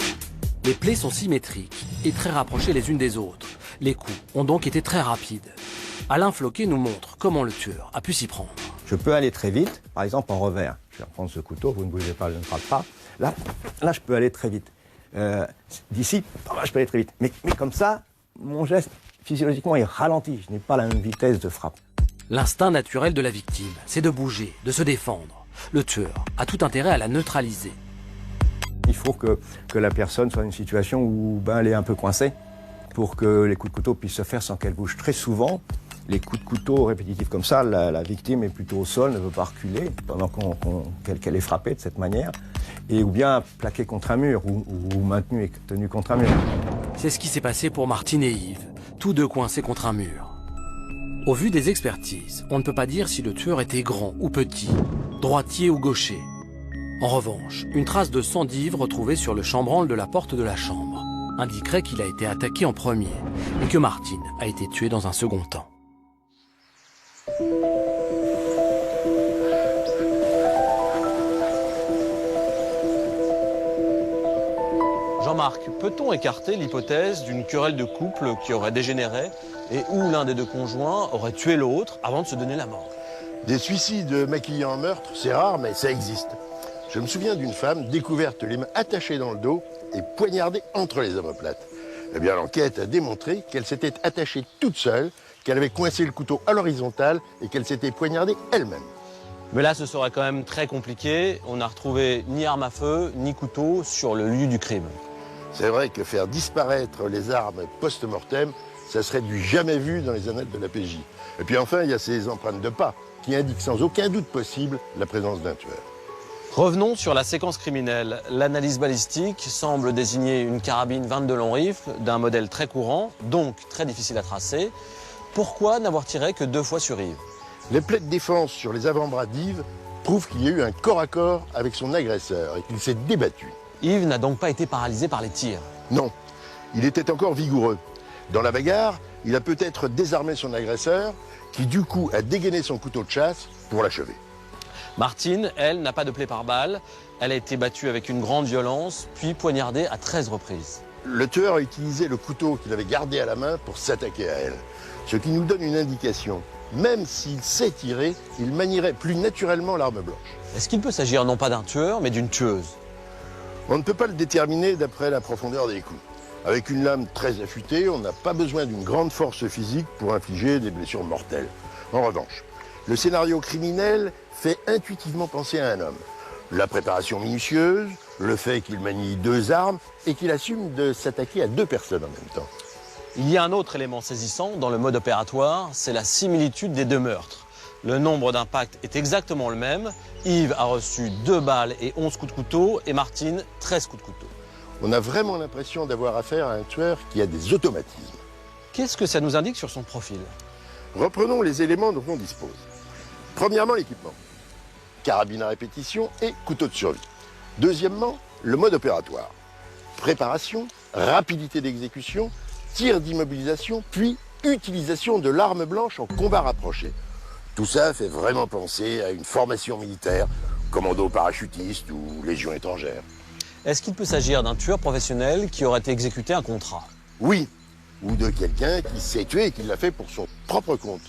Les plaies sont symétriques et très rapprochées les unes des autres. Les coups ont donc été très rapides. Alain Floquet nous montre comment le tueur a pu s'y prendre. Je peux aller très vite, par exemple en revers. Je vais reprendre ce couteau, vous ne bougez pas, je ne frappe pas. Là, je peux aller très vite. D'ici, je peux aller très vite. Mais comme ça, mon geste, physiologiquement, est ralenti. Je n'ai pas la même vitesse de frappe. L'instinct naturel de la victime, c'est de bouger, de se défendre. Le tueur a tout intérêt à la neutraliser. Il faut que la personne soit dans une situation où elle est un peu coincée pour que les coups de couteau puissent se faire sans qu'elle bouge. Très souvent, les coups de couteau répétitifs comme ça, la victime est plutôt au sol, ne veut pas reculer pendant qu'elle est frappée de cette manière, et ou bien plaquée contre un mur ou maintenue et tenue contre un mur. C'est ce qui s'est passé pour Martine et Yves, tous deux coincés contre un mur. Au vu des expertises, on ne peut pas dire si le tueur était grand ou petit, droitier ou gaucher. En revanche, une trace de sang d'Yves retrouvée sur le chambranle de la porte de la chambre indiquerait qu'il a été attaqué en premier et que Martine a été tuée dans un second temps. Jean-Marc, peut-on écarter l'hypothèse d'une querelle de couple qui aurait dégénéré et où l'un des deux conjoints aurait tué l'autre avant de se donner la mort? Des suicides maquillés en meurtre, c'est rare, mais ça existe. Je me souviens d'une femme découverte les mains attachées dans le dos et poignardée entre les omoplates. Eh bien, l'enquête a démontré qu'elle s'était attachée toute seule, qu'elle avait coincé le couteau à l'horizontale et qu'elle s'était poignardée elle-même. Mais là, ce serait quand même très compliqué. On n'a retrouvé ni arme à feu, ni couteau sur le lieu du crime. C'est vrai que faire disparaître les armes post-mortem, ça serait du jamais vu dans les annales de la PJ. Et puis enfin, il y a ces empreintes de pas qui indiquent sans aucun doute possible la présence d'un tueur. Revenons sur la séquence criminelle. L'analyse balistique semble désigner une carabine 22 long rifle d'un modèle très courant, donc très difficile à tracer. Pourquoi n'avoir tiré que 2 fois sur Yves? Les plaies de défense sur les avant-bras d'Yves prouvent qu'il y a eu un corps à corps avec son agresseur et qu'il s'est débattu. Yves n'a donc pas été paralysé par les tirs? Non, il était encore vigoureux. Dans la bagarre, il a peut-être désarmé son agresseur, qui du coup a dégainé son couteau de chasse pour l'achever. Martine, elle, n'a pas de plaie par balle. Elle a été battue avec une grande violence, puis poignardée à 13 reprises. Le tueur a utilisé le couteau qu'il avait gardé à la main pour s'attaquer à elle. Ce qui nous donne une indication. Même s'il sait tirer, il manierait plus naturellement l'arme blanche. Est-ce qu'il peut s'agir non pas d'un tueur, mais d'une tueuse? On ne peut pas le déterminer d'après la profondeur des coups. Avec une lame très affûtée, on n'a pas besoin d'une grande force physique pour infliger des blessures mortelles. En revanche, le scénario criminel fait intuitivement penser à un homme. La préparation minutieuse, le fait qu'il manie 2 armes et qu'il assume de s'attaquer à 2 personnes en même temps. Il y a un autre élément saisissant dans le mode opératoire, c'est la similitude des 2 meurtres. Le nombre d'impacts est exactement le même. Yves a reçu 2 balles et 11 coups de couteau et Martine 13 coups de couteau. On a vraiment l'impression d'avoir affaire à un tueur qui a des automatismes. Qu'est-ce que ça nous indique sur son profil? Reprenons les éléments dont on dispose. Premièrement, l'équipement. Carabine à répétition et couteau de survie. Deuxièmement, le mode opératoire. Préparation, rapidité d'exécution, tir d'immobilisation, puis utilisation de l'arme blanche en combat rapproché. Tout ça fait vraiment penser à une formation militaire, commando parachutiste ou légion étrangère. Est-ce qu'il peut s'agir d'un tueur professionnel qui aurait exécuté un contrat? Oui, ou de quelqu'un qui s'est tué et qui l'a fait pour son propre compte.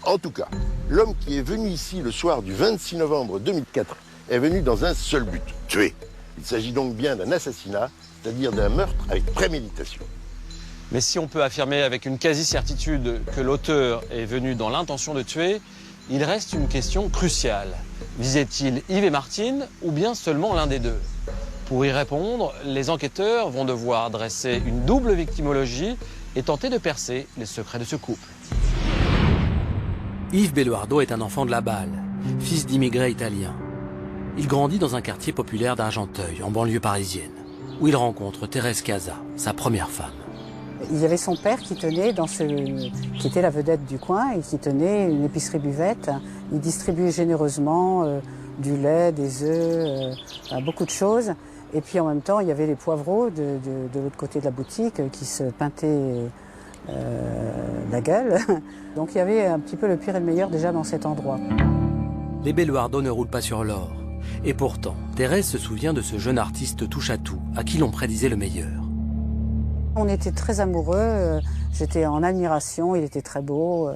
En tout cas, l'homme qui est venu ici le soir du 26 novembre 2004 est venu dans un seul but, tuer. Il s'agit donc bien d'un assassinat, c'est-à-dire d'un meurtre avec préméditation. Mais si on peut affirmer avec une quasi-certitude que l'auteur est venu dans l'intention de tuer, il reste une question cruciale. Visait-il Yves et Martine ou bien seulement l'un des deux? Pour y répondre, les enquêteurs vont devoir dresser une double victimologie et tenter de percer les secrets de ce couple. Yves Belluardo est un enfant de la balle, fils d'immigrés italiens. Il grandit dans un quartier populaire d'Argenteuil, en banlieue parisienne, où il rencontre Thérèse Casa, sa première femme. Il y avait son père qui tenait qui était la vedette du coin et qui tenait une épicerie buvette. Il distribuait généreusement du lait, des œufs, beaucoup de choses. Et puis en même temps, il y avait les poivreaux de l'autre côté de la boutique qui se peintaient la gueule. Donc il y avait un petit peu le pire et le meilleur déjà dans cet endroit. Les Belluardo ne roulent pas sur l'or. Et pourtant, Thérèse se souvient de ce jeune artiste touche-à-tout, à qui l'on prédisait le meilleur. On était très amoureux, j'étais en admiration, il était très beau.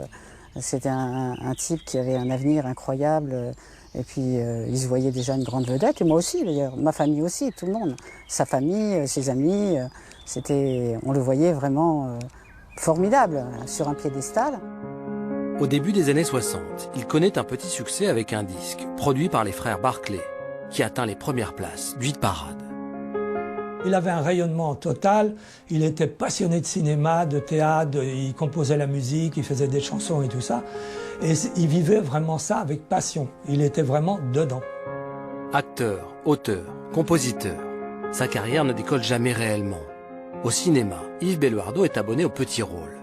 C'était un type qui avait un avenir incroyable. Et puis, il se voyait déjà une grande vedette, et moi aussi d'ailleurs, ma famille aussi, tout le monde. Sa famille, ses amis, on le voyait vraiment formidable, sur un piédestal. Au début des années 60, il connaît un petit succès avec un disque, produit par les frères Barclay, qui atteint les premières places du hit parade. Il avait un rayonnement total, il était passionné de cinéma, de théâtre, il composait la musique, il faisait des chansons et tout ça. Et il vivait vraiment ça avec passion, il était vraiment dedans. Acteur, auteur, compositeur, sa carrière ne décolle jamais réellement. Au cinéma, Yves Belluardo est abonné aux petits rôles.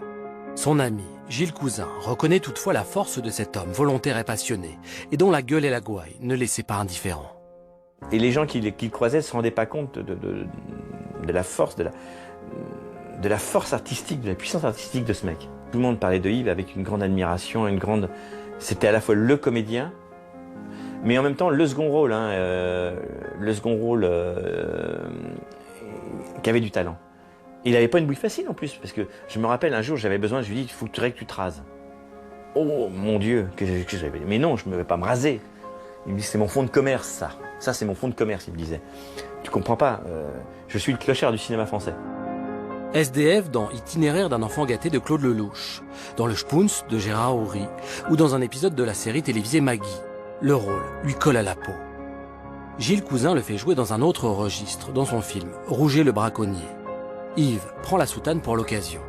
Son ami, Gilles Cousin, reconnaît toutefois la force de cet homme volontaire et passionné, et dont la gueule et la gouaille ne laissaient pas indifférent. Et les gens qui le croisaient ne se rendaient pas compte de la force, de la force artistique, de la puissance artistique de ce mec. Tout le monde parlait de Yves avec une grande admiration, C'était à la fois le comédien, mais en même temps le second rôle, qui avait du talent. Il n'avait pas une bouille facile en plus, parce que je me rappelle un jour, j'avais besoin, je lui ai dit, il faudrait que tu te rases. Oh mon Dieu, mais non, je ne vais pas me raser. Il me dit, c'est mon fonds de commerce, ça. Ça, c'est mon fonds de commerce, il me disait. Tu comprends pas, je suis le clochard du cinéma français. SDF dans Itinéraire d'un enfant gâté de Claude Lelouch, dans Le Spoons de Gérard Houry, ou dans un épisode de la série télévisée Maggie. Le rôle lui colle à la peau. Gilles Cousin le fait jouer dans un autre registre, dans son film Rouget le braconnier. Yves prend la soutane pour l'occasion.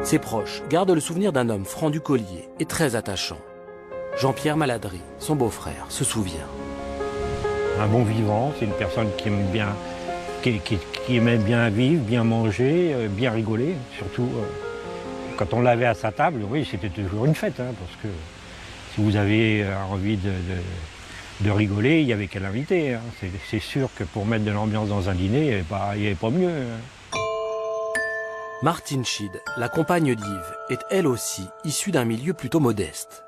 Ses proches gardent le souvenir d'un homme franc du collier et très attachant. Jean-Pierre Maladry, son beau-frère, se souvient. Un bon vivant, c'est une personne qui aime bien, qui aimait bien vivre, bien manger, bien rigoler. Surtout quand on l'avait à sa table, oui, c'était toujours une fête, parce que si vous avez envie de rigoler, il n'y avait qu'à l'inviter. C'est sûr que pour mettre de l'ambiance dans un dîner, il n'y avait pas mieux. Martine Schied, la compagne d'Yves, est elle aussi issue d'un milieu plutôt modeste.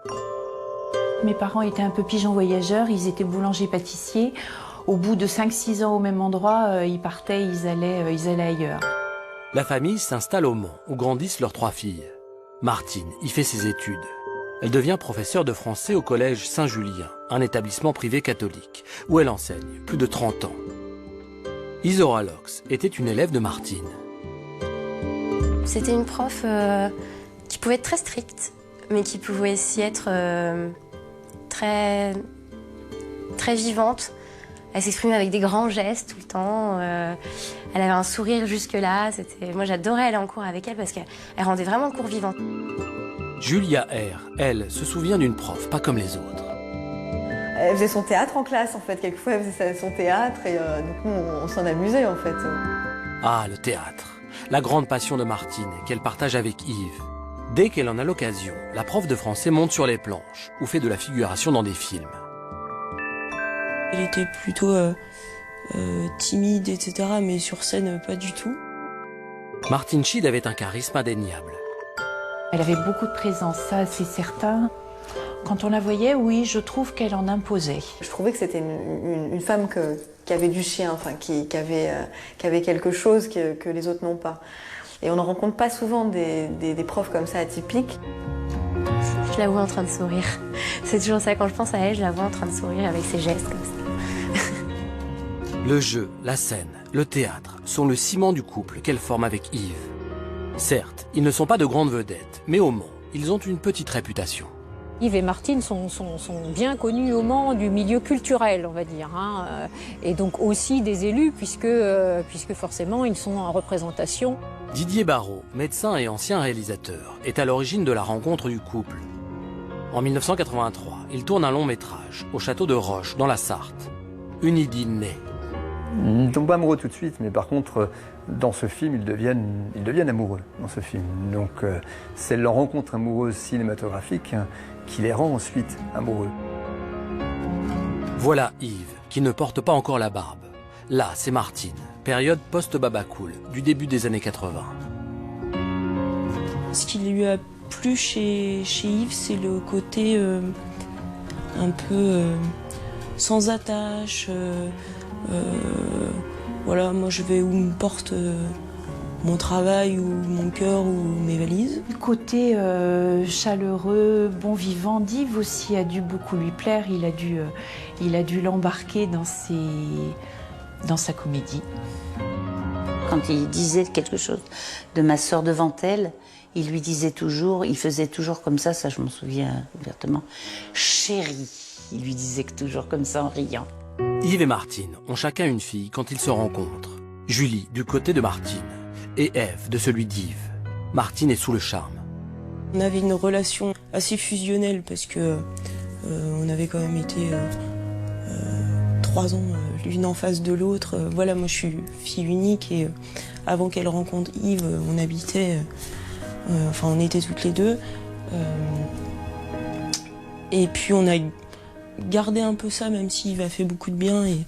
Mes parents étaient un peu pigeons voyageurs, ils étaient boulangers-pâtissiers. Au bout de 5-6 ans au même endroit, ils partaient, ils allaient ailleurs. La famille s'installe au Mans, où grandissent leurs 3 filles. Martine y fait ses études. Elle devient professeure de français au collège Saint-Julien, un établissement privé catholique, où elle enseigne plus de 30 ans. Isora Lox était une élève de Martine. C'était une prof qui pouvait être très stricte, mais qui pouvait aussi être très vivante. Elle s'exprimait avec des grands gestes tout le temps. Elle avait un sourire jusque-là. Moi, j'adorais aller en cours avec elle parce qu'elle rendait vraiment le cours vivant. Julia R, elle, se souvient d'une prof, pas comme les autres. Elle faisait son théâtre en classe, en fait. Quelquefois, elle faisait son théâtre et donc nous, on s'en amusait, en fait. Ah, le théâtre. La grande passion de Martine, qu'elle partage avec Yves. Dès qu'elle en a l'occasion, la prof de français monte sur les planches ou fait de la figuration dans des films. Elle était plutôt timide, etc., mais sur scène, pas du tout. Martine Schied avait un charisme indéniable. Elle avait beaucoup de présence, ça c'est certain. Quand on la voyait, oui, je trouve qu'elle en imposait. Je trouvais que c'était une femme qui avait du chien, enfin, qui avait quelque chose que les autres n'ont pas. Et on ne rencontre pas souvent des profs comme ça atypiques. Je la vois en train de sourire. C'est toujours ça, quand je pense à elle, je la vois en train de sourire avec ses gestes comme ça. Le jeu, la scène, le théâtre sont le ciment du couple qu'elle forme avec Yves. Certes, ils ne sont pas de grandes vedettes, mais au Mans, ils ont une petite réputation. Yves et Martine sont bien connus au Mans du milieu culturel, on va dire, et donc aussi des élus, puisque forcément ils sont en représentation. Didier Barrault, médecin et ancien réalisateur, est à l'origine de la rencontre du couple. En 1983, il tourne un long métrage au château de Roche, dans la Sarthe. Une idylle naît. Ils ne tombent pas amoureux tout de suite, mais par contre, dans ce film, ils deviennent amoureux dans ce film. Donc c'est leur rencontre amoureuse cinématographique qui les rend ensuite amoureux. Voilà Yves, qui ne porte pas encore la barbe. Là, c'est Martine, période post-Babacool, du début des années 80. Ce qui lui a plu chez Yves, c'est le côté un peu sans attache. Voilà, moi je vais où me porte mon travail ou mon cœur ou mes valises. Le côté chaleureux, bon vivant d'Yves aussi a dû beaucoup lui plaire. Il a dû l'embarquer dans sa comédie. Quand il disait quelque chose de ma sœur devant elle, il lui disait toujours, il faisait toujours comme ça je m'en souviens ouvertement, chérie. Il lui disait toujours comme ça en riant. Yves et Martine ont chacun une fille quand ils se rencontrent. Julie du côté de Martine et Ève de celui d'Yves. Martine est sous le charme. On avait une relation assez fusionnelle parce que on avait quand même été 3 ans l'une en face de l'autre. Voilà, moi je suis fille unique et avant qu'elle rencontre Yves, on habitait, enfin on était toutes les deux. Et puis on a gardé un peu ça, même si Yves a fait beaucoup de bien et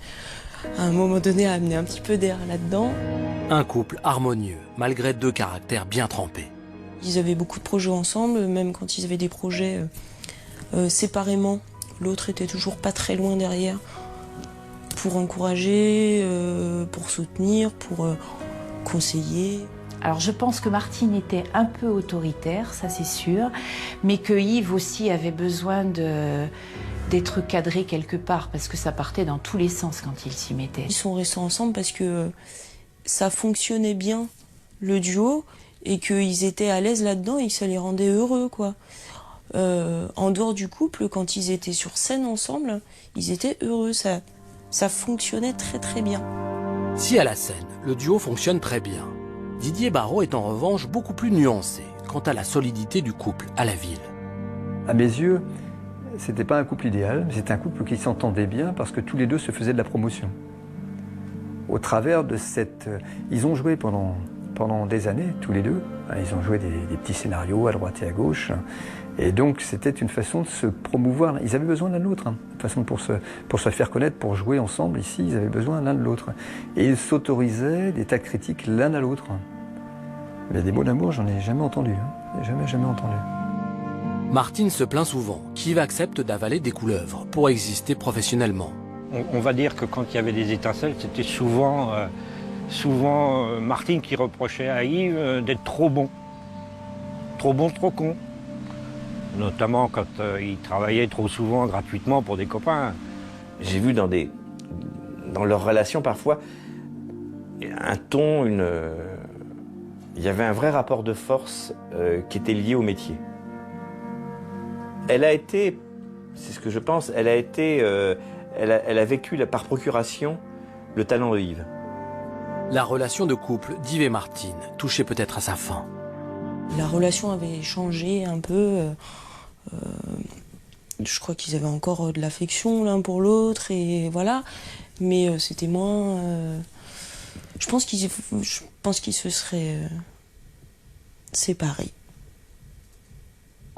à un moment donné a amené un petit peu d'air là-dedans. Un couple harmonieux, malgré 2 caractères bien trempés. Ils avaient beaucoup de projets ensemble, même quand ils avaient des projets séparément. L'autre était toujours pas très loin derrière pour encourager, pour soutenir, pour conseiller. Alors je pense que Martine était un peu autoritaire, ça c'est sûr, mais que Yves aussi avait besoin d'être cadré quelque part, parce que ça partait dans tous les sens quand il s'y mettait. Ils sont restés ensemble parce que ça fonctionnait bien, le duo, et qu'ils étaient à l'aise là-dedans et que ça les rendait heureux, quoi. En dehors du couple, quand ils étaient sur scène ensemble, ils étaient heureux, ça fonctionnait très très bien. Si à la scène, le duo fonctionne très bien, Didier Barrault est en revanche beaucoup plus nuancé quant à la solidité du couple à la ville. À mes yeux, c'était pas un couple idéal, mais c'était un couple qui s'entendait bien parce que tous les deux se faisaient de la promotion. Au travers de cette... Ils ont joué pendant des années, tous les deux. Ils ont joué des petits scénarios à droite et à gauche. Et donc, c'était une façon de se promouvoir. Ils avaient besoin l'un de l'autre. Une façon pour se faire connaître, pour jouer ensemble. Ici, ils avaient besoin l'un de l'autre. Et ils s'autorisaient des tas de critiques l'un à l'autre. Mais des mots d'amour, j'en ai jamais entendu. Jamais entendu. Martine se plaint souvent qu'Yves accepte d'avaler des couleuvres pour exister professionnellement. On va dire que quand il y avait des étincelles, c'était souvent Martine qui reprochait à Yves d'être trop bon. Trop bon, trop con. Notamment quand il travaillait trop souvent gratuitement pour des copains. J'ai vu dans leur relation parfois un ton, il y avait un vrai rapport de force qui était lié au métier. Elle a été, c'est ce que je pense, elle a vécu par procuration le talent de Yves. La relation de couple d'Yves et Martine touchait peut-être à sa fin. La relation avait changé un peu. Je crois qu'ils avaient encore de l'affection l'un pour l'autre et voilà. Mais c'était moins. Je pense qu'ils se seraient séparés.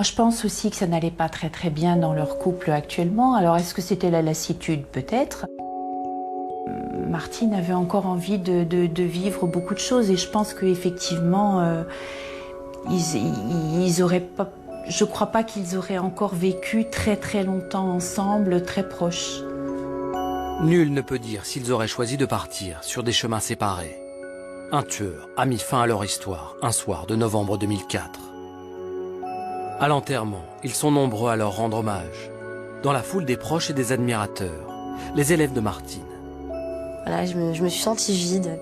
Je pense aussi que ça n'allait pas très très bien dans leur couple actuellement. Alors est-ce que c'était la lassitude? Peut-être. Martine avait encore envie de vivre beaucoup de choses et je pense qu'effectivement, ils auraient pas... Je crois pas qu'ils auraient encore vécu très très longtemps ensemble, très proches. Nul ne peut dire s'ils auraient choisi de partir sur des chemins séparés. Un tueur a mis fin à leur histoire un soir de novembre 2004. À l'enterrement, ils sont nombreux à leur rendre hommage. Dans la foule des proches et des admirateurs, les élèves de Martine. Voilà, je me suis sentie vide.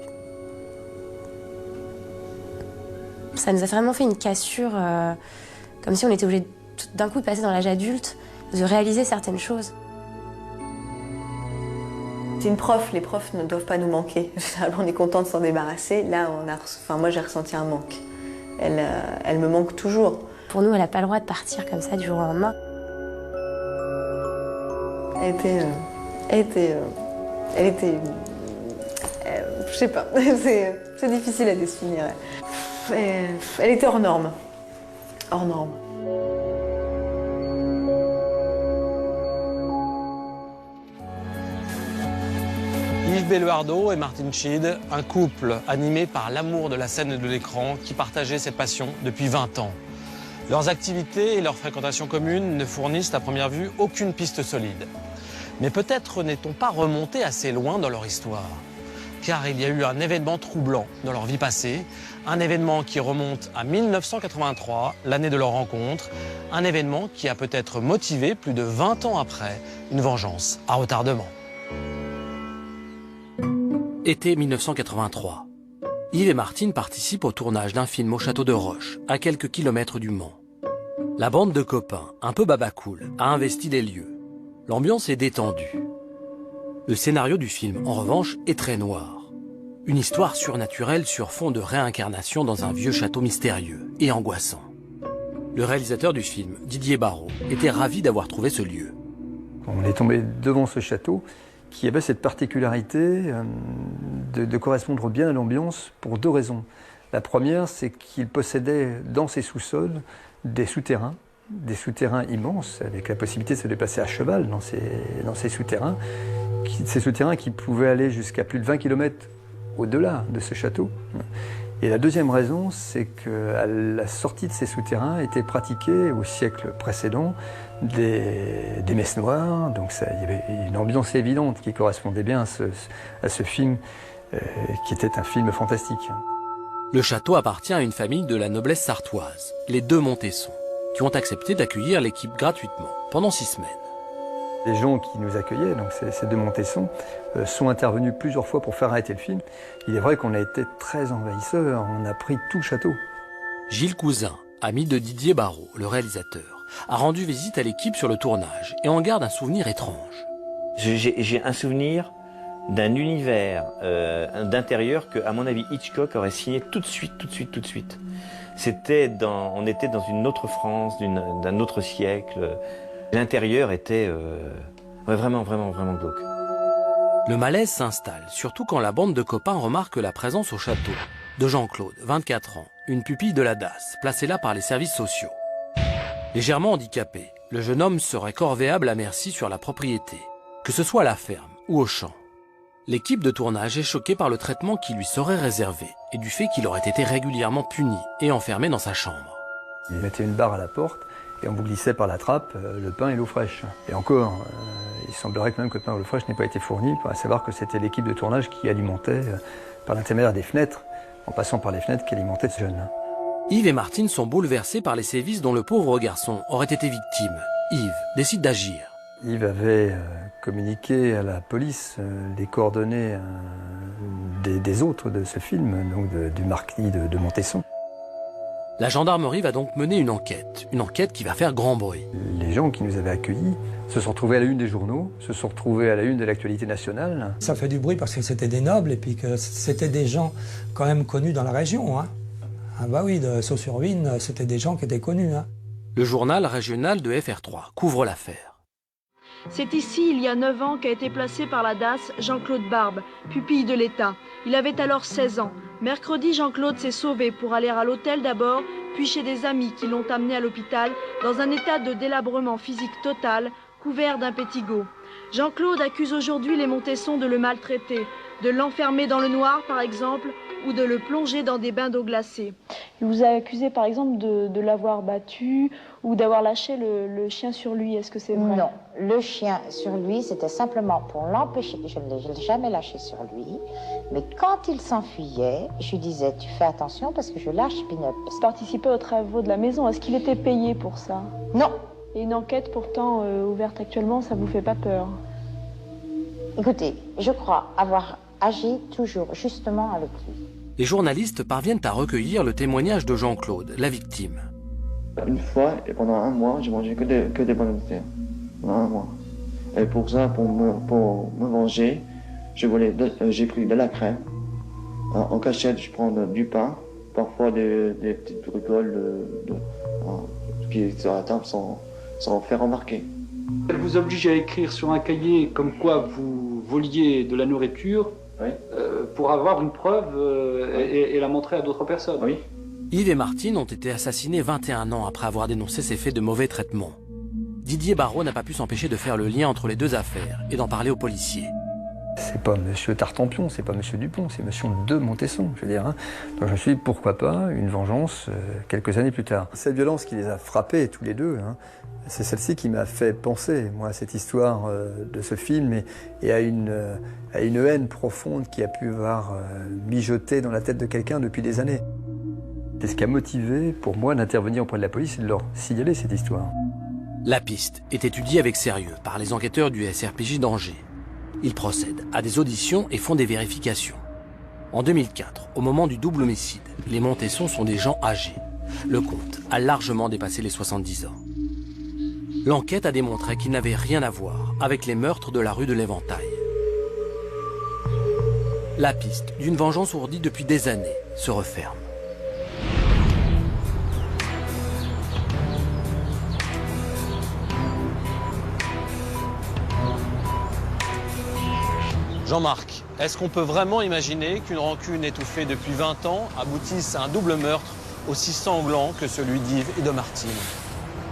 Ça nous a vraiment fait une cassure, comme si on était obligé d'un coup de passer dans l'âge adulte, de réaliser certaines choses. C'est une prof, les profs ne doivent pas nous manquer. On est content de s'en débarrasser. Là, moi j'ai ressenti un manque. Elle me manque toujours. Pour nous, elle n'a pas le droit de partir comme ça du jour au lendemain. Elle était je sais pas, c'est difficile à définir. Elle était hors norme. Hors norme. Yves Belluardo et Martine Schied, un couple animé par l'amour de la scène et de l'écran qui partageait cette passion depuis 20 ans. Leurs activités et leurs fréquentations communes ne fournissent à première vue aucune piste solide. Mais peut-être n'est-on pas remonté assez loin dans leur histoire. Car il y a eu un événement troublant dans leur vie passée, un événement qui remonte à 1983, l'année de leur rencontre, un événement qui a peut-être motivé, plus de 20 ans après, une vengeance à retardement. Été 1983. Yves et Martine participent au tournage d'un film au château de Roche, à quelques kilomètres du Mans. La bande de copains, un peu babacool, a investi les lieux. L'ambiance est détendue. Le scénario du film, en revanche, est très noir. Une histoire surnaturelle sur fond de réincarnation dans un vieux château mystérieux et angoissant. Le réalisateur du film, Didier Barrault, était ravi d'avoir trouvé ce lieu. On est tombé devant ce château qui avait cette particularité de correspondre bien à l'ambiance pour 2 raisons. La première, c'est qu'il possédait dans ses sous-sols des souterrains immenses, avec la possibilité de se déplacer à cheval dans ces souterrains. Ces souterrains qui pouvaient aller jusqu'à plus de 20 km au-delà de ce château. Et la deuxième raison, c'est qu'à la sortie de ces souterrains étaient pratiquées au siècle précédent des messes noires. Donc il y avait une ambiance évidente qui correspondait bien à ce film, qui était un film fantastique. Le château appartient à une famille de la noblesse sartoise, les 2 Montesson, qui ont accepté d'accueillir l'équipe gratuitement pendant 6 semaines. Les gens qui nous accueillaient, donc ces 2 Montesson, sont intervenus plusieurs fois pour faire arrêter le film. Il est vrai qu'on a été très envahisseurs, on a pris tout le château. Gilles Cousin, ami de Didier Barrault, le réalisateur, a rendu visite à l'équipe sur le tournage et en garde un souvenir étrange. J'ai un souvenir d'un univers d'intérieur que, à mon avis, Hitchcock aurait signé tout de suite. On était dans une autre France, d'un autre siècle. L'intérieur était vraiment glauque. Le malaise s'installe, surtout quand la bande de copains remarque la présence au château de Jean-Claude, 24 ans, une pupille de la DAS, placée là par les services sociaux. Légèrement handicapé, le jeune homme serait corvéable à merci sur la propriété, que ce soit à la ferme ou au champ. L'équipe de tournage est choquée par le traitement qui lui serait réservé et du fait qu'il aurait été régulièrement puni et enfermé dans sa chambre. Il mettait une barre à la porte et on vous glissait par la trappe le pain et l'eau fraîche. Et encore, il semblerait que même que le pain et l'eau fraîche n'ait pas été fourni, à savoir que c'était l'équipe de tournage qui alimentait, par l'intermédiaire des fenêtres, en passant par les fenêtres, qui alimentait ce jeune. Yves et Martine sont bouleversés par les sévices dont le pauvre garçon aurait été victime. Yves décide d'agir. Yves avait communiqué à la police les coordonnées des autres de ce film, donc du marquis de Montesson. La gendarmerie va donc mener une enquête qui va faire grand bruit. Les gens qui nous avaient accueillis se sont retrouvés à la une des journaux, se sont retrouvés à la une de l'actualité nationale. Ça fait du bruit parce que c'était des nobles et puis que c'était des gens quand même connus dans la région. Ah bah oui, de Sault-sur-Vine, c'était des gens qui étaient connus. Le journal régional de FR3 couvre l'affaire. C'est ici, il y a 9 ans, qu'a été placé par la DAS Jean-Claude Barbe, pupille de l'État. Il avait alors 16 ans. Mercredi, Jean-Claude s'est sauvé pour aller à l'hôtel d'abord, puis chez des amis qui l'ont amené à l'hôpital dans un état de délabrement physique total, couvert d'impétigo. Jean-Claude accuse aujourd'hui les Montesson de le maltraiter, de l'enfermer dans le noir par exemple, ou de le plonger dans des bains d'eau glacée. Il vous a accusé par exemple de l'avoir battu ou d'avoir lâché le chien sur lui, est-ce que c'est vrai? Non, le chien sur lui, c'était simplement pour l'empêcher, je ne l'ai jamais lâché sur lui, mais quand il s'enfuyait, je lui disais, tu fais attention parce que je lâche Pinot. Il participait aux travaux de la maison, est-ce qu'il était payé pour ça? Non. Et une enquête pourtant ouverte actuellement, ça vous fait pas peur? Écoutez, je crois avoir agi toujours justement avec lui. Les journalistes parviennent à recueillir le témoignage de Jean-Claude, la victime. Une fois, et pendant un mois, j'ai mangé que des pommes de terre. Pendant un mois. Et pour ça, pour me venger, j'ai pris de la crème. En cachette, je prends du pain, parfois des petites bricoles qui sur la table sans faire remarquer. Elle vous oblige à écrire sur un cahier comme quoi vous voliez de la nourriture, oui, pour avoir une preuve et la montrer à d'autres personnes. Oui. Yves et Martine ont été assassinés 21 ans après avoir dénoncé ces faits de mauvais traitement. Didier Barrault n'a pas pu s'empêcher de faire le lien entre les deux affaires et d'en parler aux policiers. C'est pas monsieur Tartampion, c'est pas monsieur Dupont, c'est monsieur de Montesson, je veux dire. Donc je me suis dit, pourquoi pas, une vengeance quelques années plus tard. Cette violence qui les a frappés tous les deux, c'est celle-ci qui m'a fait penser, moi, à cette histoire de ce film et à une haine profonde qui a pu avoir mijoté dans la tête de quelqu'un depuis des années. C'est ce qui a motivé pour moi d'intervenir auprès de la police et de leur signaler cette histoire. La piste est étudiée avec sérieux par les enquêteurs du SRPJ d'Angers. Ils procèdent à des auditions et font des vérifications. En 2004, au moment du double homicide, les Montesson sont des gens âgés. Le comte a largement dépassé les 70 ans. L'enquête a démontré qu'il n'avait rien à voir avec les meurtres de la rue de l'Éventail. La piste d'une vengeance ourdie depuis des années se referme. Jean-Marc, est-ce qu'on peut vraiment imaginer qu'une rancune étouffée depuis 20 ans aboutisse à un double meurtre aussi sanglant que celui d'Yves et de Martine?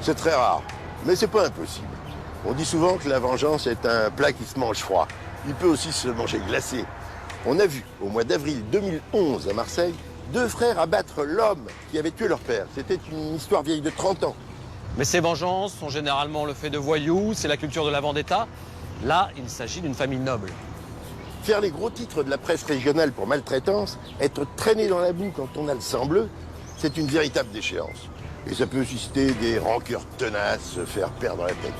C'est très rare, mais c'est pas impossible. On dit souvent que la vengeance est un plat qui se mange froid. Il peut aussi se manger glacé. On a vu, au mois d'avril 2011 à Marseille, 2 frères abattre l'homme qui avait tué leur père. C'était une histoire vieille de 30 ans. Mais ces vengeances sont généralement le fait de voyous, c'est la culture de la vendetta. Là, il s'agit d'une famille noble. Faire les gros titres de la presse régionale pour maltraitance, être traîné dans la boue quand on a le sang bleu, c'est une véritable déchéance. Et ça peut susciter des rancœurs tenaces, se faire perdre la tête.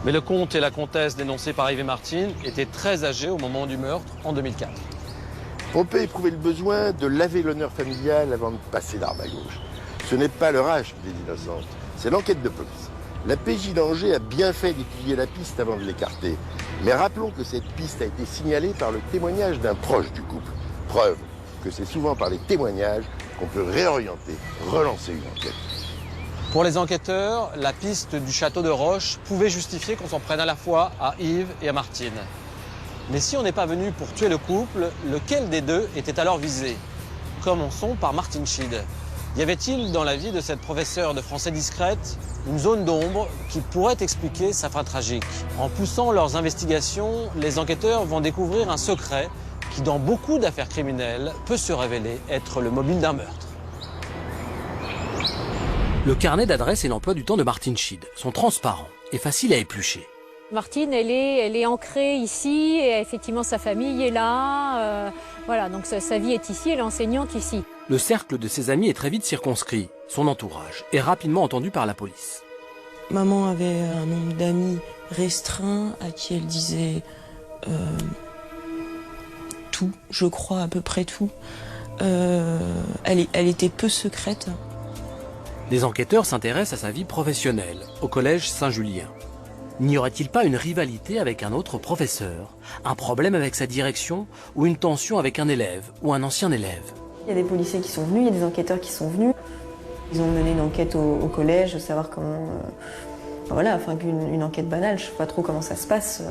Mais le comte et la comtesse dénoncés par Yves et Martine étaient très âgés au moment du meurtre en 2004. On peut éprouver le besoin de laver l'honneur familial avant de passer l'arme à gauche. Ce n'est pas leur âge qui les innocente, c'est l'enquête de police. La PJ d'Angers a bien fait d'étudier la piste avant de l'écarter. Mais rappelons que cette piste a été signalée par le témoignage d'un proche du couple. Preuve que c'est souvent par les témoignages qu'on peut réorienter, relancer une enquête. Pour les enquêteurs, la piste du château de Roche pouvait justifier qu'on s'en prenne à la fois à Yves et à Martine. Mais si on n'est pas venu pour tuer le couple, lequel des deux était alors visé? Commençons par Martine Schied. Y avait-il dans la vie de cette professeure de français discrète une zone d'ombre qui pourrait expliquer sa fin tragique? En poussant leurs investigations, les enquêteurs vont découvrir un secret qui, dans beaucoup d'affaires criminelles, peut se révéler être le mobile d'un meurtre. Le carnet d'adresse et l'emploi du temps de Martine Schied sont transparents et faciles à éplucher. Martine, elle est ancrée ici, et effectivement sa famille est là, voilà, donc sa vie est ici, elle est enseignante ici. Le cercle de ses amis est très vite circonscrit. Son entourage est rapidement entendu par la police. Maman avait un nombre d'amis restreint à qui elle disait tout, je crois, à peu près tout. Elle était peu secrète. Les enquêteurs s'intéressent à sa vie professionnelle, au collège Saint-Julien. N'y aurait-il pas une rivalité avec un autre professeur, un problème avec sa direction ou une tension avec un élève ou un ancien élève? Il y a des policiers qui sont venus, il y a des enquêteurs qui sont venus. Ils ont mené une enquête au collège, savoir comment... voilà, enfin une enquête banale, je ne sais pas trop comment ça se passe.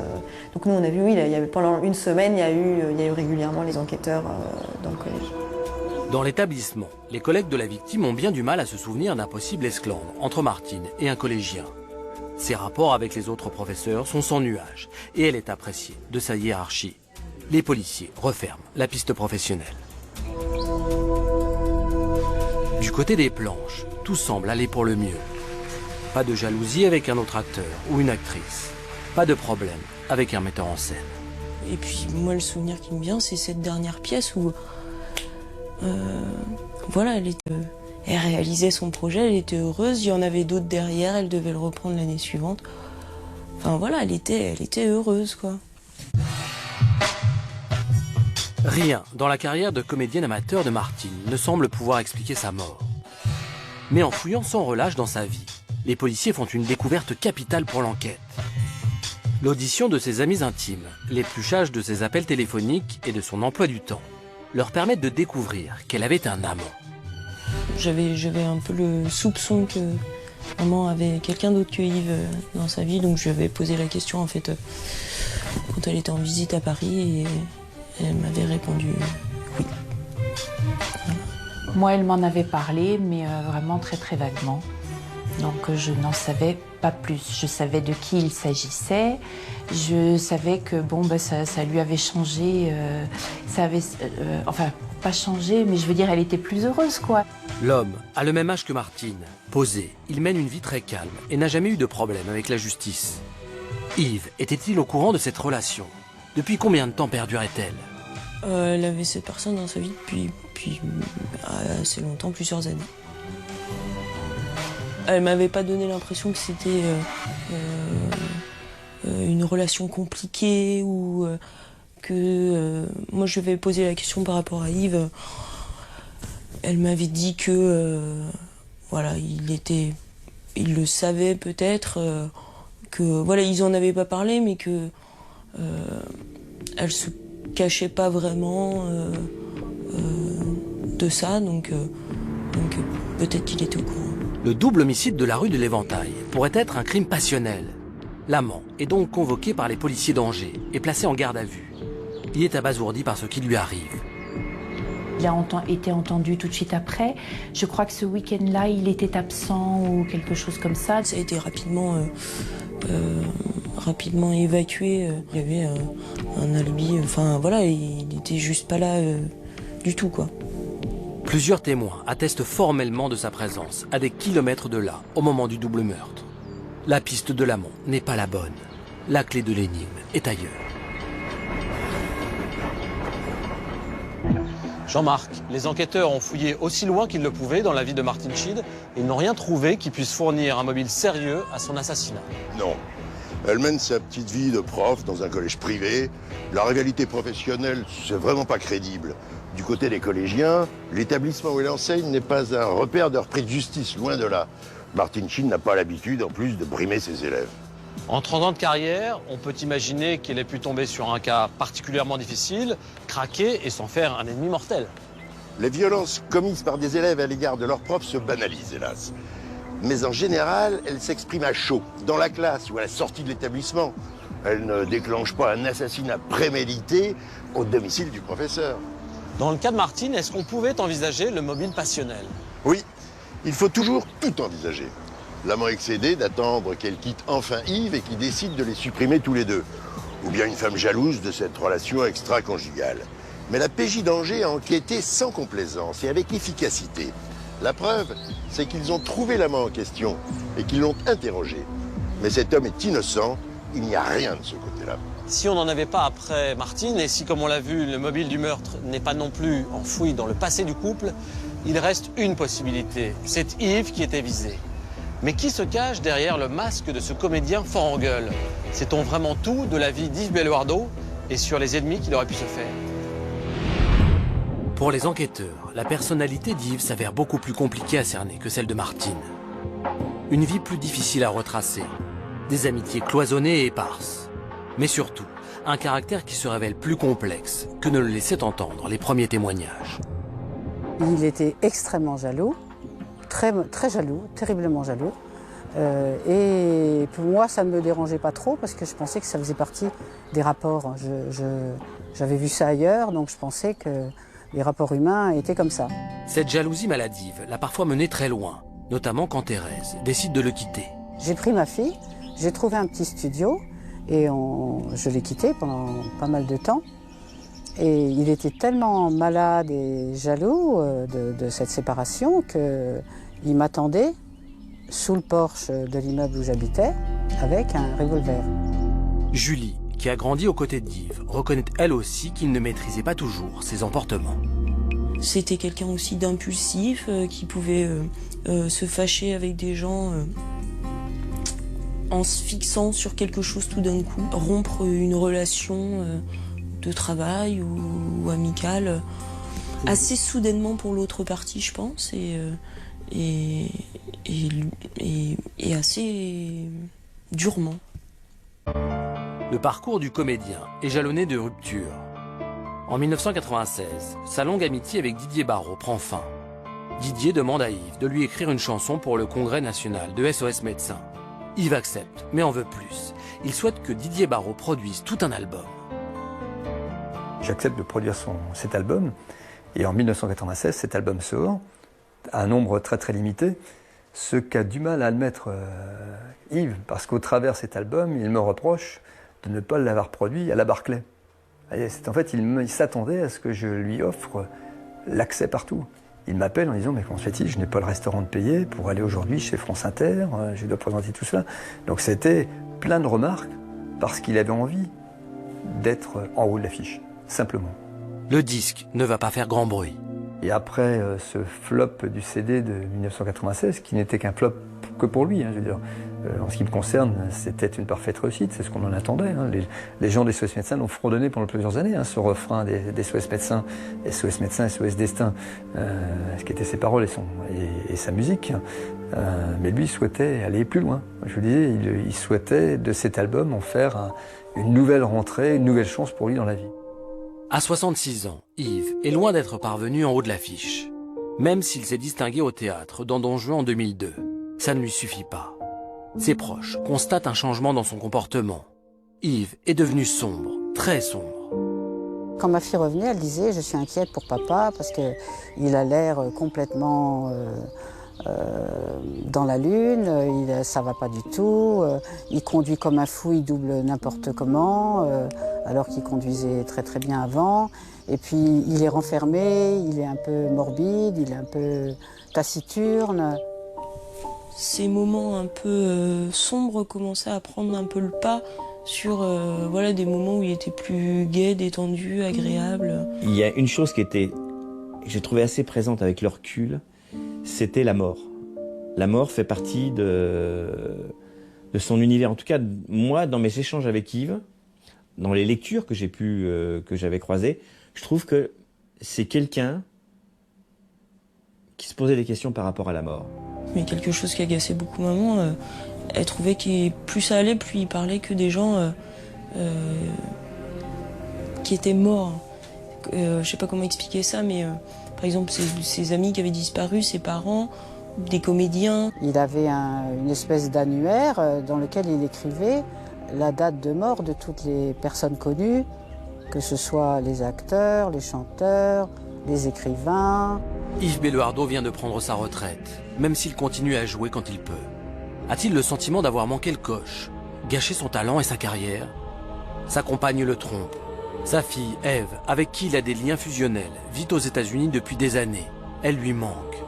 Donc nous on a vu, oui, pendant une semaine, il y a eu régulièrement les enquêteurs dans le collège. Dans l'établissement, les collègues de la victime ont bien du mal à se souvenir d'un possible esclandre entre Martine et un collégien. Ses rapports avec les autres professeurs sont sans nuage et elle est appréciée de sa hiérarchie. Les policiers referment la piste professionnelle. Du côté des planches, tout semble aller pour le mieux. Pas de jalousie avec un autre acteur ou une actrice. Pas de problème avec un metteur en scène. Et puis moi le souvenir qui me vient, c'est cette dernière pièce où voilà, elle réalisait son projet, elle était heureuse, il y en avait d'autres derrière, elle devait le reprendre l'année suivante. Enfin voilà, elle était heureuse quoi. Rien dans la carrière de comédienne amateur de Martine ne semble pouvoir expliquer sa mort. Mais en fouillant sans relâche dans sa vie, les policiers font une découverte capitale pour l'enquête. L'audition de ses amis intimes, l'épluchage de ses appels téléphoniques et de son emploi du temps leur permettent de découvrir qu'elle avait un amant. J'avais un peu le soupçon que maman avait quelqu'un d'autre que Yves dans sa vie, donc je lui avais posé la question en fait quand elle était en visite à Paris et elle m'avait répondu oui. Voilà. Moi, elle m'en avait parlé, mais vraiment très très vaguement. Donc je n'en savais pas plus. Je savais de qui il s'agissait. Je savais que bon, ça lui avait changé. Ça avait, enfin, pas changé, mais je veux dire, elle était plus heureuse, quoi. L'homme a le même âge que Martine. Posé, il mène une vie très calme et n'a jamais eu de problème avec la justice. Yves était-il au courant de cette relation? Depuis combien de temps perdurait-elle? Elle avait cette personne dans sa vie depuis assez longtemps, plusieurs années. Elle m'avait pas donné l'impression que c'était une relation compliquée ou que moi je lui avais posé la question par rapport à Yves. Elle m'avait dit que voilà, il le savait peut-être, que voilà, ils en avaient pas parlé, mais que elle se cachait pas vraiment de ça, donc peut-être qu'il était au courant. Le double homicide de la rue de l'Éventail pourrait être un crime passionnel. L'amant est donc convoqué par les policiers d'Angers et placé en garde à vue. Il est abasourdi par ce qui lui arrive. Il a été entendu tout de suite après. Je crois que ce week-end-là, il était absent ou quelque chose comme ça. Ça a été rapidement évacué. Il y avait un alibi. Enfin voilà, il n'était juste pas là du tout, quoi. Plusieurs témoins attestent formellement de sa présence, à des kilomètres de là, au moment du double meurtre. La piste de l'amant n'est pas la bonne. La clé de l'énigme est ailleurs. Jean-Marc, les enquêteurs ont fouillé aussi loin qu'ils le pouvaient dans la vie de Martin Schied et n'ont rien trouvé qui puisse fournir un mobile sérieux à son assassinat. Non. Elle mène sa petite vie de prof dans un collège privé. La rivalité professionnelle, c'est vraiment pas crédible. Du côté des collégiens, l'établissement où elle enseigne n'est pas un repère de repris de justice, loin de là. Martin Schied n'a pas l'habitude, en plus, de brimer ses élèves. En 30 ans de carrière, on peut imaginer qu'elle ait pu tomber sur un cas particulièrement difficile, craquer et s'en faire un ennemi mortel. Les violences commises par des élèves à l'égard de leurs profs se banalisent, hélas. Mais en général, elles s'expriment à chaud, dans la classe ou à la sortie de l'établissement. Elles ne déclenchent pas un assassinat prémédité au domicile du professeur. Dans le cas de Martine, est-ce qu'on pouvait envisager le mobile passionnel? Oui, il faut toujours tout envisager. L'amant excédé d'attendre qu'elle quitte enfin Yves et qui décide de les supprimer tous les deux. Ou bien une femme jalouse de cette relation extra-conjugale. Mais la PJ d'Angers a enquêté sans complaisance et avec efficacité. La preuve, c'est qu'ils ont trouvé l'amant en question et qu'ils l'ont interrogé. Mais cet homme est innocent, il n'y a rien de ce côté-là. Si on n'en avait pas après Martine, et si, comme on l'a vu, le mobile du meurtre n'est pas non plus enfoui dans le passé du couple, il reste une possibilité. C'est Yves qui était visé. Mais qui se cache derrière le masque de ce comédien fort en gueule? Sait-on vraiment tout de la vie d'Yves Belluardo et sur les ennemis qu'il aurait pu se faire? Pour les enquêteurs, la personnalité d'Yves s'avère beaucoup plus compliquée à cerner que celle de Martine. Une vie plus difficile à retracer, des amitiés cloisonnées et éparses, mais surtout un caractère qui se révèle plus complexe que ne le laissaient entendre les premiers témoignages. Il était extrêmement jaloux. Très jaloux, terriblement jaloux. Et pour moi, ça ne me dérangeait pas trop parce que je pensais que ça faisait partie des rapports. J'avais vu ça ailleurs, donc je pensais que les rapports humains étaient comme ça. Cette jalousie maladive l'a parfois mené très loin, notamment quand Thérèse décide de le quitter. J'ai pris ma fille, j'ai trouvé un petit studio et je l'ai quitté pendant pas mal de temps. Et il était tellement malade et jaloux de cette séparation qu'il m'attendait sous le porche de l'immeuble où j'habitais avec un revolver. Julie, qui a grandi aux côtés d'Yves, reconnaît elle aussi qu'il ne maîtrisait pas toujours ses emportements. C'était quelqu'un aussi d'impulsif, qui pouvait se fâcher avec des gens en se fixant sur quelque chose tout d'un coup, rompre une relation de travail ou amicale assez soudainement pour l'autre partie, je pense, et assez durement. Le parcours du comédien est jalonné de ruptures. En 1996, sa longue amitié avec Didier Barrault prend fin. Didier demande à Yves de lui écrire une chanson pour le congrès national de SOS Médecins. Yves accepte, mais en veut plus. Il souhaite que Didier Barrault produise tout un album. J'accepte de produire cet album, et en 1996, cet album sort, à un nombre très très limité, ce qu'a du mal à admettre Yves, parce qu'au travers de cet album, il me reproche de ne pas l'avoir produit à la Barclay. En fait, il s'attendait à ce que je lui offre l'accès partout. Il m'appelle en disant « mais comment se fait-il, je n'ai pas le restaurant de payer pour aller aujourd'hui chez France Inter, je dois présenter tout cela ». Donc c'était plein de remarques, parce qu'il avait envie d'être en haut de l'affiche, simplement. Le disque ne va pas faire grand bruit. Et après ce flop du CD de 1996, qui n'était qu'un flop que pour lui, je veux dire, en ce qui me concerne, c'était une parfaite réussite, c'est ce qu'on en attendait. Les gens des SOS Médecins l'ont fredonné pendant plusieurs années, ce refrain des SOS Médecins, SOS Destin, ce qui étaient ses paroles et sa musique. Mais lui, il souhaitait aller plus loin. Je vous disais, il souhaitait de cet album en faire une nouvelle rentrée, une nouvelle chance pour lui dans la vie. À 66 ans, Yves est loin d'être parvenu en haut de l'affiche. Même s'il s'est distingué au théâtre dans Don Juan en 2002, ça ne lui suffit pas. Ses proches constatent un changement dans son comportement. Yves est devenu sombre, très sombre. Quand ma fille revenait, elle disait « Je suis inquiète pour papa parce qu'il a l'air complètement dans la lune, ça va pas du tout, il conduit comme un fou, il double n'importe comment, alors qu'il conduisait très très bien avant. Et puis il est renfermé, il est un peu morbide, il est un peu taciturne. » Ces moments un peu sombres commençaient à prendre un peu le pas sur voilà, des moments où il était plus gai, détendu, agréable. Il y a une chose qui était, j'ai trouvé assez présente avec le recul, c'était la mort. La mort fait partie de son univers. En tout cas, moi, dans mes échanges avec Yves, dans les lectures que j'avais croisées, je trouve que c'est quelqu'un qui se posait des questions par rapport à la mort. Mais quelque chose qui agaçait beaucoup maman, elle trouvait que plus ça allait, plus il parlait que des gens qui étaient morts. Je sais pas comment expliquer ça, mais par exemple ses amis qui avaient disparu, ses parents, des comédiens. Il avait une espèce d'annuaire dans lequel il écrivait la date de mort de toutes les personnes connues, que ce soit les acteurs, les chanteurs, les écrivains. Yves Belluardo vient de prendre sa retraite, même s'il continue à jouer quand il peut. A-t-il le sentiment d'avoir manqué le coche, gâché son talent et sa carrière? Sa compagne le trompe. Sa fille, Ève, avec qui il a des liens fusionnels, vit aux États-Unis depuis des années. Elle lui manque.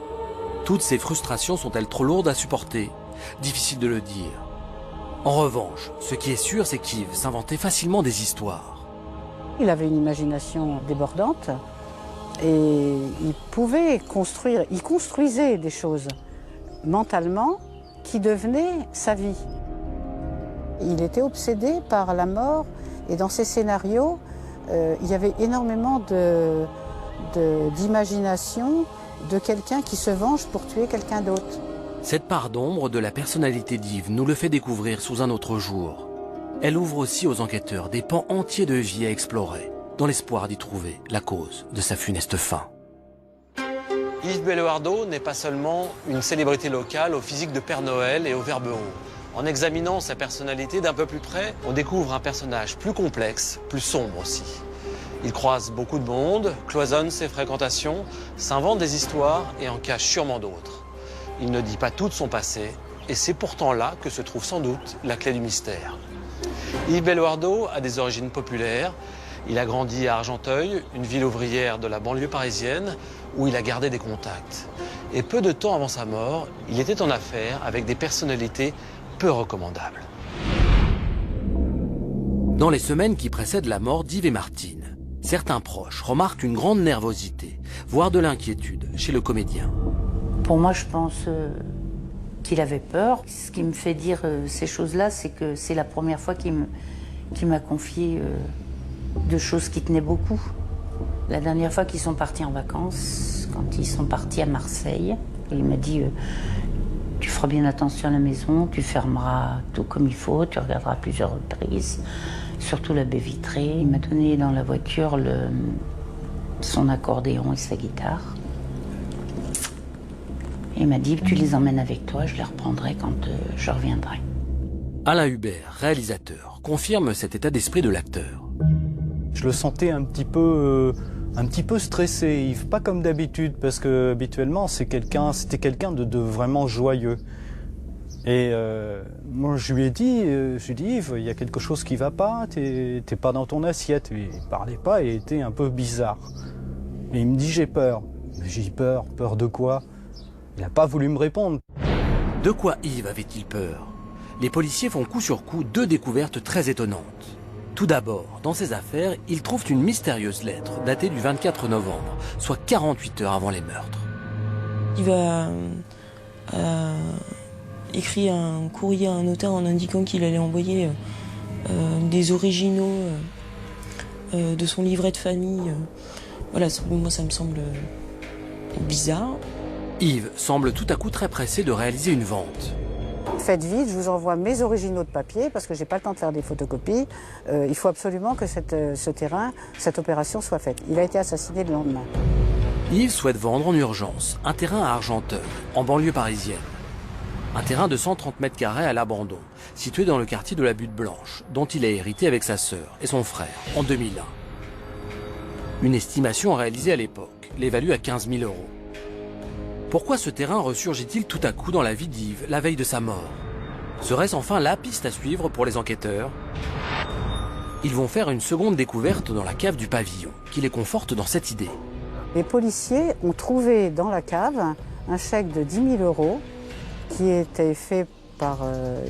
Toutes ces frustrations sont-elles trop lourdes à supporter? Difficile de le dire. En revanche, ce qui est sûr, c'est qu'Yves s'inventait facilement des histoires. Il avait une imagination débordante et il pouvait construire, il construisait des choses mentalement qui devenaient sa vie. Il était obsédé par la mort et dans ses scénarios, il y avait énormément d'imagination de quelqu'un qui se venge pour tuer quelqu'un d'autre. Cette part d'ombre de la personnalité d'Yves nous le fait découvrir sous un autre jour. Elle ouvre aussi aux enquêteurs des pans entiers de vie à explorer, dans l'espoir d'y trouver la cause de sa funeste fin. Yves Belluardo n'est pas seulement une célébrité locale au physique de Père Noël et au verbe haut. En examinant sa personnalité d'un peu plus près, on découvre un personnage plus complexe, plus sombre aussi. Il croise beaucoup de monde, cloisonne ses fréquentations, s'invente des histoires et en cache sûrement d'autres. Il ne dit pas tout de son passé, et c'est pourtant là que se trouve sans doute la clé du mystère. Yves Belluardo a des origines populaires. Il a grandi à Argenteuil, une ville ouvrière de la banlieue parisienne, où il a gardé des contacts. Et peu de temps avant sa mort, il était en affaire avec des personnalités peu recommandables. Dans les semaines qui précèdent la mort d'Yves et Martine, certains proches remarquent une grande nervosité, voire de l'inquiétude chez le comédien. Pour moi, je pense qu'il avait peur. Ce qui me fait dire ces choses-là, c'est que c'est la première fois qu'il m'a confié de choses qui tenaient beaucoup. La dernière fois qu'ils sont partis en vacances, quand ils sont partis à Marseille, il m'a dit tu feras bien attention à la maison, tu fermeras tout comme il faut, tu regarderas plusieurs reprises, surtout la baie vitrée. Il m'a donné dans la voiture son accordéon et sa guitare. Il m'a dit tu les emmènes avec toi, je les reprendrai quand je reviendrai. Alain Hubert, réalisateur, confirme cet état d'esprit de l'acteur. Je le sentais un petit peu stressé, Yves, pas comme d'habitude, parce que habituellement c'était quelqu'un de vraiment joyeux. Et moi je lui ai dit, Yves, il y a quelque chose qui va pas, t'es pas dans ton assiette. Et il parlait pas et était un peu bizarre. Et il me dit j'ai peur. J'ai dit peur de quoi? Il n'a pas voulu me répondre. De quoi Yves avait-il peur? Les policiers font coup sur coup deux découvertes très étonnantes. Tout d'abord, dans ses affaires, ils trouvent une mystérieuse lettre datée du 24 novembre, soit 48 heures avant les meurtres. Il a écrit un courrier à un notaire en indiquant qu'il allait envoyer des originaux de son livret de famille. Voilà, moi ça me semble bizarre. Yves semble tout à coup très pressé de réaliser une vente. Faites vite, je vous envoie mes originaux de papier parce que j'ai pas le temps de faire des photocopies. Il faut absolument que ce terrain, cette opération soit faite. Il a été assassiné le lendemain. Yves souhaite vendre en urgence un terrain à Argenteuil, en banlieue parisienne. Un terrain de 130 mètres carrés à l'abandon, situé dans le quartier de la Butte Blanche, dont il a hérité avec sa sœur et son frère en 2001. Une estimation réalisée à l'époque l'évalue à 15 000 €. Pourquoi ce terrain ressurgit-il tout à coup dans la vie d'Yves la veille de sa mort? Serait-ce enfin la piste à suivre pour les enquêteurs? Ils vont faire une seconde découverte dans la cave du pavillon, qui les conforte dans cette idée. Les policiers ont trouvé dans la cave un chèque de 10 000 € qui était fait par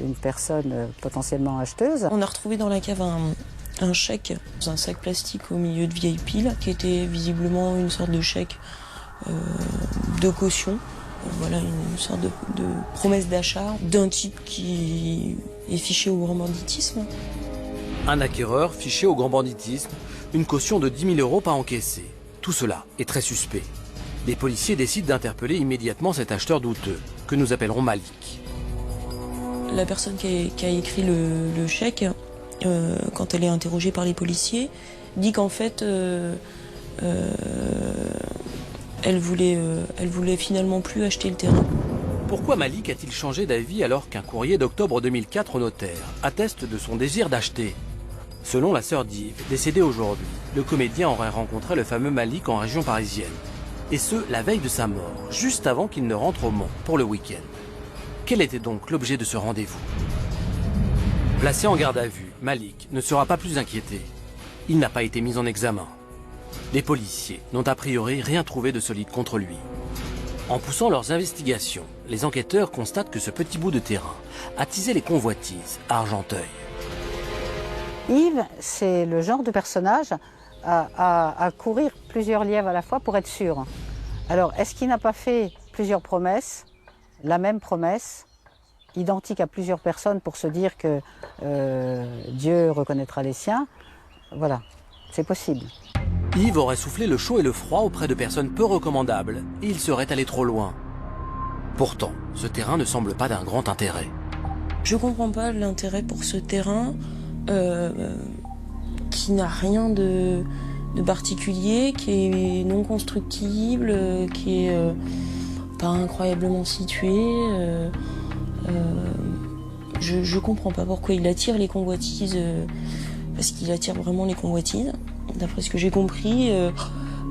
une personne potentiellement acheteuse. On a retrouvé dans la cave un chèque dans un sac plastique au milieu de vieilles piles qui était visiblement une sorte de chèque de caution. Voilà, une sorte de promesse d'achat d'un type qui est fiché au grand banditisme. Un acquéreur fiché au grand banditisme, une caution de 10 000 € pas encaissée. Tout cela est très suspect. Les policiers décident d'interpeller immédiatement cet acheteur douteux, que nous appellerons Malik. La personne qui a écrit le chèque, quand elle est interrogée par les policiers, dit qu'en fait, elle voulait finalement plus acheter le terrain. Pourquoi Malik a-t-il changé d'avis alors qu'un courrier d'octobre 2004 au notaire atteste de son désir d'acheter? Selon la sœur d'Yves, décédée aujourd'hui, le comédien aurait rencontré le fameux Malik en région parisienne. Et ce, la veille de sa mort, juste avant qu'il ne rentre au Mans pour le week-end. Quel était donc l'objet de ce rendez-vous? Placé en garde à vue, Malik ne sera pas plus inquiété. Il n'a pas été mis en examen. Les policiers n'ont a priori rien trouvé de solide contre lui. En poussant leurs investigations, les enquêteurs constatent que ce petit bout de terrain attisait les convoitises à Argenteuil. Yves, c'est le genre de personnage à courir plusieurs lièvres à la fois pour être sûr. Alors, est-ce qu'il n'a pas fait plusieurs promesses, la même promesse, identique à plusieurs personnes pour se dire que Dieu reconnaîtra les siens? Voilà, c'est possible. Yves aurait soufflé le chaud et le froid auprès de personnes peu recommandables et il serait allé trop loin. Pourtant, ce terrain ne semble pas d'un grand intérêt. Je comprends pas l'intérêt pour ce terrain qui n'a rien de particulier, qui est non constructible, qui est pas incroyablement situé. Je comprends pas pourquoi il attire les convoitises, parce qu'il attire vraiment les convoitises. D'après ce que j'ai compris,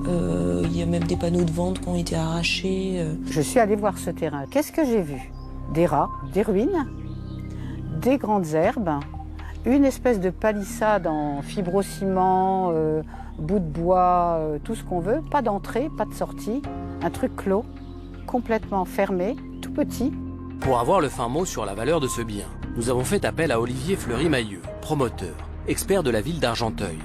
il y a même des panneaux de vente qui ont été arrachés. Je suis allée voir ce terrain. Qu'est-ce que j'ai vu? Des rats, des ruines, des grandes herbes, une espèce de palissade en fibrociment, bout de bois, tout ce qu'on veut. Pas d'entrée, pas de sortie. Un truc clos, complètement fermé, tout petit. Pour avoir le fin mot sur la valeur de ce bien, nous avons fait appel à Olivier Fleury-Mailleux, promoteur, expert de la ville d'Argenteuil.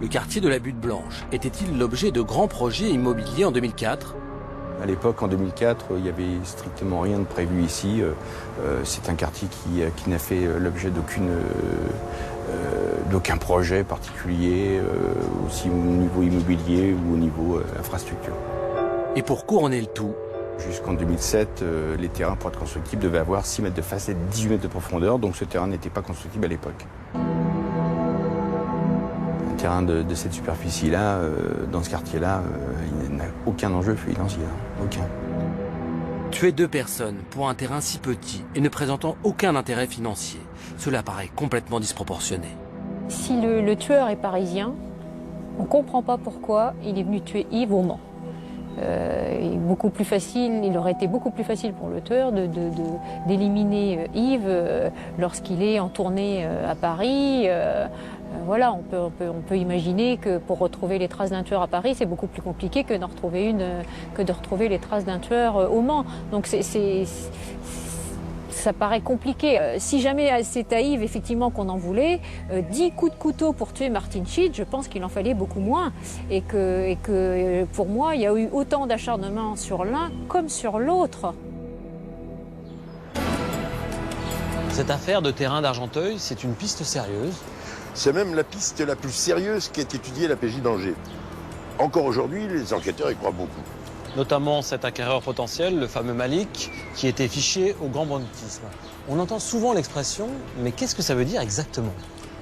Le quartier de la Butte Blanche était-il l'objet de grands projets immobiliers en 2004? À l'époque, en 2004, il n'y avait strictement rien de prévu ici. C'est un quartier qui n'a fait l'objet d'aucun projet particulier, aussi au niveau immobilier ou au niveau infrastructure. Et pour couronner le tout, jusqu'en 2007, les terrains pour être constructibles devaient avoir 6 mètres de face et 18 mètres de profondeur, donc ce terrain n'était pas constructible à l'époque. Un terrain de cette superficie-là, dans ce quartier-là, il n'a aucun enjeu financier, aucun. Tuer 2 personnes pour un terrain si petit et ne présentant aucun intérêt financier, cela paraît complètement disproportionné. Si le tueur est parisien, on ne comprend pas pourquoi il est venu tuer Yves au Mans. Il aurait été beaucoup plus facile pour le tueur d'éliminer Yves lorsqu'il est en tournée à Paris. Voilà, on peut imaginer que pour retrouver les traces d'un tueur à Paris, c'est beaucoup plus compliqué que de retrouver les traces d'un tueur au Mans. Donc ça paraît compliqué. Si jamais c'est à Yves effectivement qu'on en voulait, 10 coups de couteau pour tuer Martin Schied, je pense qu'il en fallait beaucoup moins. Et que pour moi, il y a eu autant d'acharnement sur l'un comme sur l'autre. Cette affaire de terrain d'Argenteuil, c'est une piste sérieuse. C'est même la piste la plus sérieuse qui est étudiée à la PJ d'Angers. Encore aujourd'hui, les enquêteurs y croient beaucoup. notamment cet acquéreur potentiel, le fameux Malik, qui était fiché au grand banditisme. On entend souvent l'expression, mais qu'est-ce que ça veut dire exactement?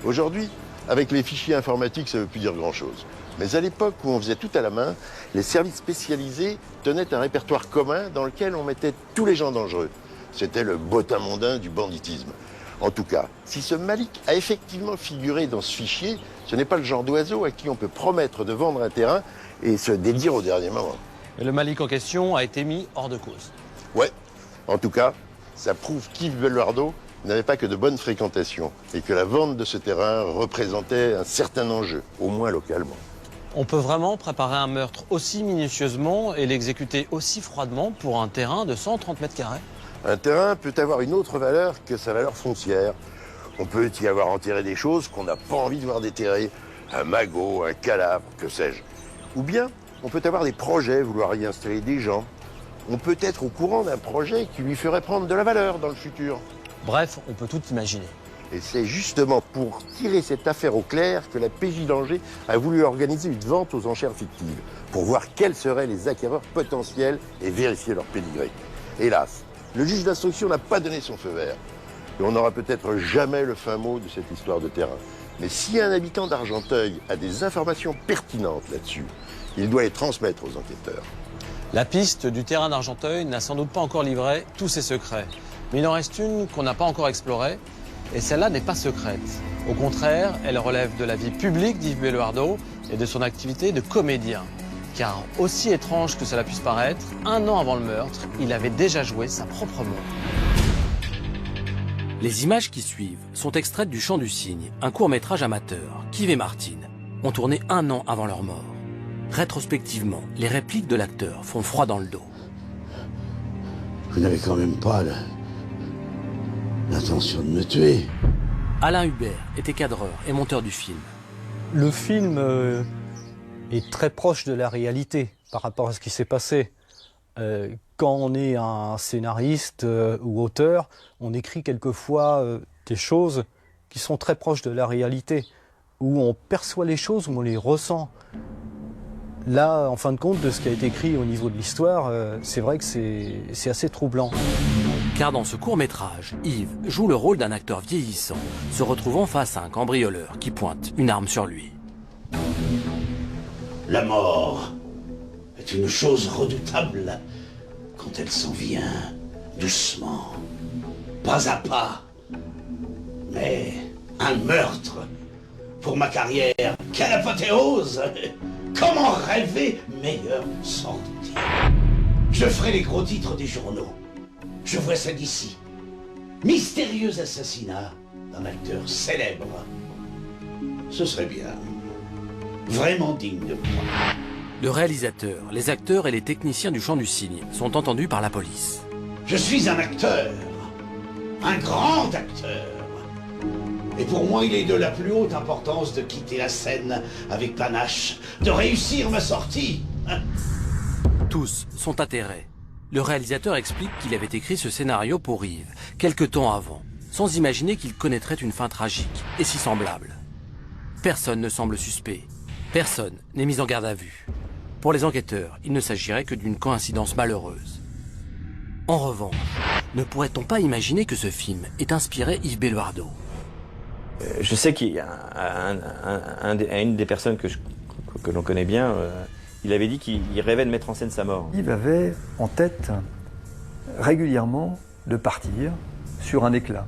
Aujourd'hui, avec les fichiers informatiques, ça ne veut plus dire grand-chose. Mais à l'époque où on faisait tout à la main, les services spécialisés tenaient un répertoire commun dans lequel on mettait tous les gens dangereux. C'était le bottin mondain du banditisme. En tout cas, si ce Malik a effectivement figuré dans ce fichier, ce n'est pas le genre d'oiseau à qui on peut promettre de vendre un terrain et se dédire au dernier moment. Et le Malik en question a été mis hors de cause. Ouais, en tout cas, ça prouve qu'Yves Belluardo n'avait pas que de bonnes fréquentations et que la vente de ce terrain représentait un certain enjeu, au moins localement. On peut vraiment préparer un meurtre aussi minutieusement et l'exécuter aussi froidement pour un terrain de 130 mètres carrés? Un terrain peut avoir une autre valeur que sa valeur foncière. On peut y avoir enterré des choses qu'on n'a pas envie de voir déterrer, un magot, un cadavre, que sais-je. Ou bien, on peut avoir des projets, vouloir y installer des gens. On peut être au courant d'un projet qui lui ferait prendre de la valeur dans le futur. Bref, on peut tout imaginer. Et c'est justement pour tirer cette affaire au clair que la PJ d'Angers a voulu organiser une vente aux enchères fictives, pour voir quels seraient les acquéreurs potentiels et vérifier leur pédigré. Hélas, le juge d'instruction n'a pas donné son feu vert. Et on n'aura peut-être jamais le fin mot de cette histoire de terrain. Mais si un habitant d'Argenteuil a des informations pertinentes là-dessus, il doit les transmettre aux enquêteurs. La piste du terrain d'Argenteuil n'a sans doute pas encore livré tous ses secrets. Mais il en reste une qu'on n'a pas encore explorée, et celle-là n'est pas secrète. Au contraire, elle relève de la vie publique d'Yves Belluardo et de son activité de comédien. Car aussi étrange que cela puisse paraître, un an avant le meurtre, il avait déjà joué sa propre mort. Les images qui suivent sont extraites du Chant du Cygne, un court-métrage amateur qu'Yves et Martine ont tourné un an avant leur mort. Rétrospectivement, les répliques de l'acteur font froid dans le dos. Vous n'avez quand même pas l'intention de me tuer. Alain Hubert était cadreur et monteur du film. Le film est très proche de la réalité par rapport à ce qui s'est passé. Quand on est un scénariste ou auteur, on écrit quelquefois des choses qui sont très proches de la réalité, où on perçoit les choses, où on les ressent. Là, en fin de compte, de ce qui a été écrit au niveau de l'histoire, c'est vrai que c'est assez troublant. Car dans ce court-métrage, Yves joue le rôle d'un acteur vieillissant, se retrouvant face à un cambrioleur qui pointe une arme sur lui. La mort est une chose redoutable quand elle s'en vient doucement, pas à pas. Mais un meurtre, pour ma carrière, quelle apothéose! Comment rêver meilleure sortie? Je ferai les gros titres des journaux. Je vois ça d'ici. Mystérieux assassinat d'un acteur célèbre. Ce serait bien. Vraiment digne de moi. Le réalisateur, les acteurs et les techniciens du Chant du Cygne sont entendus par la police. Je suis un acteur. Un grand acteur. Et pour moi, il est de la plus haute importance de quitter la scène avec panache, de réussir ma sortie. Tous sont atterrés. Le réalisateur explique qu'il avait écrit ce scénario pour Yves, quelque temps avant, sans imaginer qu'il connaîtrait une fin tragique et si semblable. Personne ne semble suspect. Personne n'est mis en garde à vue. Pour les enquêteurs, il ne s'agirait que d'une coïncidence malheureuse. En revanche, ne pourrait-on pas imaginer que ce film ait inspiré Yves Belluardo? Je sais qu'il y a une des personnes que l'on connaît bien, il avait dit qu'il rêvait de mettre en scène sa mort. Yves avait en tête régulièrement de partir sur un éclat,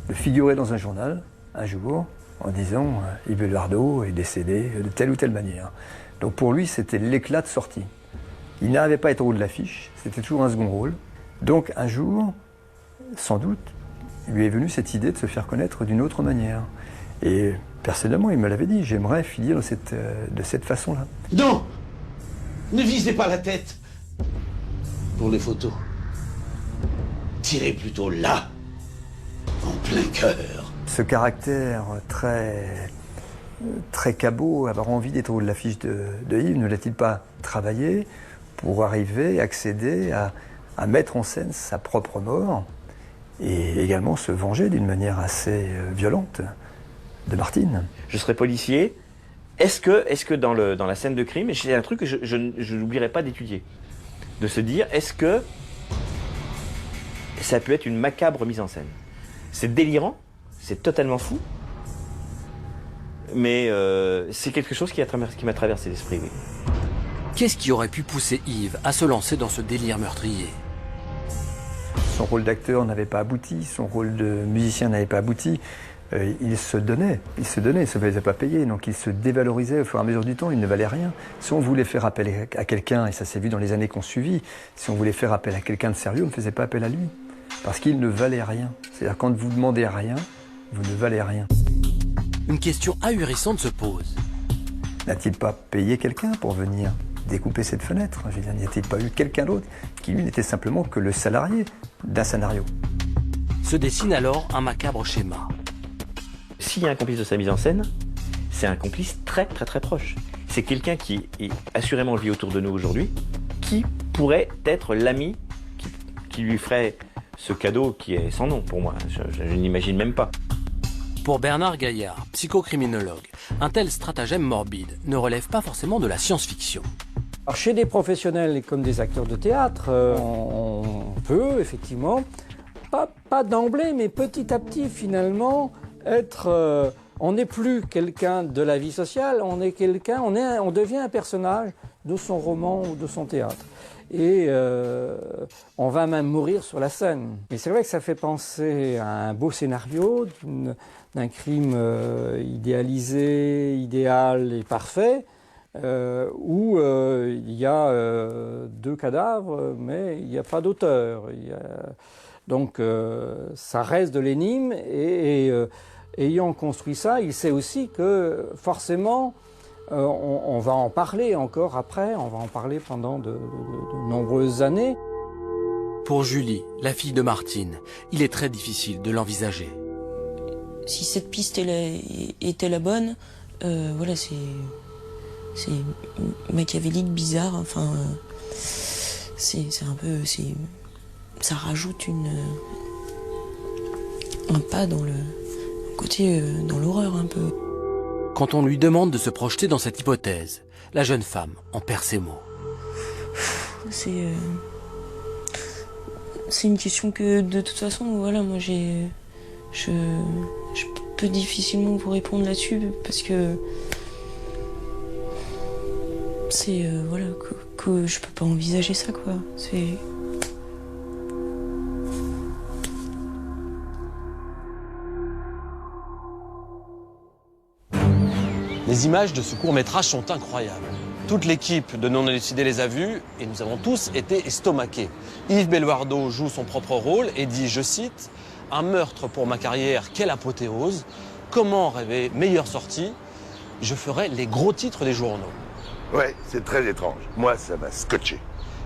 de figurer dans un journal un jour en disant Yves Belluardo est décédé de telle ou telle manière. Donc pour lui, c'était l'éclat de sortie. Il n'arrivait pas à être au haut de l'affiche, c'était toujours un second rôle. Donc un jour, sans doute, lui est venue cette idée de se faire connaître d'une autre manière. Et personnellement, il me l'avait dit, j'aimerais finir de cette façon-là. Non! Ne visez pas la tête pour les photos. Tirez plutôt là, en plein cœur. Ce caractère très cabot, avoir envie d'être au haut de l'affiche de Yves, ne l'a-t-il pas travaillé pour arriver, accéder à mettre en scène sa propre mort et également se venger d'une manière assez violente de Martine? Je serais policier, Est-ce que dans la scène de crime, et c'est un truc que je n'oublierai pas d'étudier, de se dire, est-ce que ça peut être une macabre mise en scène? C'est délirant, c'est totalement fou, mais c'est quelque chose qui m'a traversé l'esprit, oui. Qu'est-ce qui aurait pu pousser Yves à se lancer dans ce délire meurtrier? Son rôle d'acteur n'avait pas abouti, son rôle de musicien n'avait pas abouti. Il se donnait, il se faisait pas payer, donc il se dévalorisait au fur et à mesure du temps, il ne valait rien. Si on voulait faire appel à quelqu'un, et ça s'est vu dans les années qu'on suivit, si on voulait faire appel à quelqu'un de sérieux, on ne faisait pas appel à lui, parce qu'il ne valait rien. C'est-à-dire quand vous demandez rien, vous ne valez rien. Une question ahurissante se pose. N'a-t-il pas payé quelqu'un pour venir découper cette fenêtre? Je veux dire, n'y a-t-il pas eu quelqu'un d'autre qui, lui, n'était simplement que le salarié d'un scénario? Se dessine alors un macabre schéma. S'il y a un complice de sa mise en scène, c'est un complice très très très proche. C'est quelqu'un qui est assurément vit autour de nous aujourd'hui, qui pourrait être l'ami qui lui ferait ce cadeau qui est sans nom pour moi. Je n'imagine même pas. Pour Bernard Gaillard, psychocriminologue, un tel stratagème morbide ne relève pas forcément de la science-fiction. Alors chez des professionnels comme des acteurs de théâtre, on peut effectivement, pas d'emblée, mais petit à petit finalement, être... on n'est plus quelqu'un de la vie sociale, on devient un personnage de son roman ou de son théâtre. Et on va même mourir sur la scène. Et c'est vrai que ça fait penser à un beau scénario d'un crime idéalisé, idéal et parfait, où il y a 2 cadavres, mais il n'y a pas d'auteur. Donc ça reste de l'énigme et ayant construit ça, il sait aussi que forcément on va en parler encore après, on va en parler pendant de nombreuses années. Pour Julie, la fille de Martine, il est très difficile de l'envisager. Si cette piste était la bonne, voilà, c'est machiavélique, bizarre, enfin, c'est un peu, ça rajoute un pas dans le côté, dans l'horreur un peu. Quand on lui demande de se projeter dans cette hypothèse, la jeune femme en perd ses mots. C'est une question que, de toute façon, voilà, moi je peux difficilement vous répondre là-dessus parce que c'est voilà que je peux pas envisager ça, quoi. C'est Les images de ce court-métrage sont incroyables. Toute l'équipe de Non Élucidé les a vues et nous avons tous été estomaqués. Yves Belluardo joue son propre rôle et dit, je cite, « Un meurtre pour ma carrière, quelle apothéose. Comment rêver meilleure sortie? Je ferai les gros titres des journaux. » Ouais, c'est très étrange. Moi, ça m'a scotché.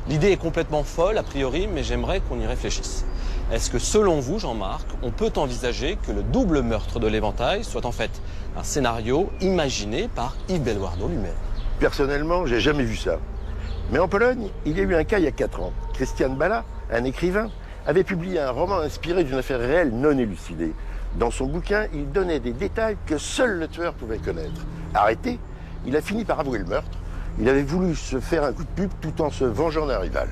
L'idée est complètement folle, a priori, mais j'aimerais qu'on y réfléchisse. Est-ce que, selon vous, Jean-Marc, on peut envisager que le double meurtre de l'Éventail soit en fait un scénario imaginé par Yves Belluardo lui-même? Personnellement, j'ai jamais vu ça. Mais en Pologne, il y a eu un cas il y a 4 ans. Christian Bala, un écrivain, avait publié un roman inspiré d'une affaire réelle non élucidée. Dans son bouquin, il donnait des détails que seul le tueur pouvait connaître. Arrêté, il a fini par avouer le meurtre. Il avait voulu se faire un coup de pub tout en se vengeant d'un rival.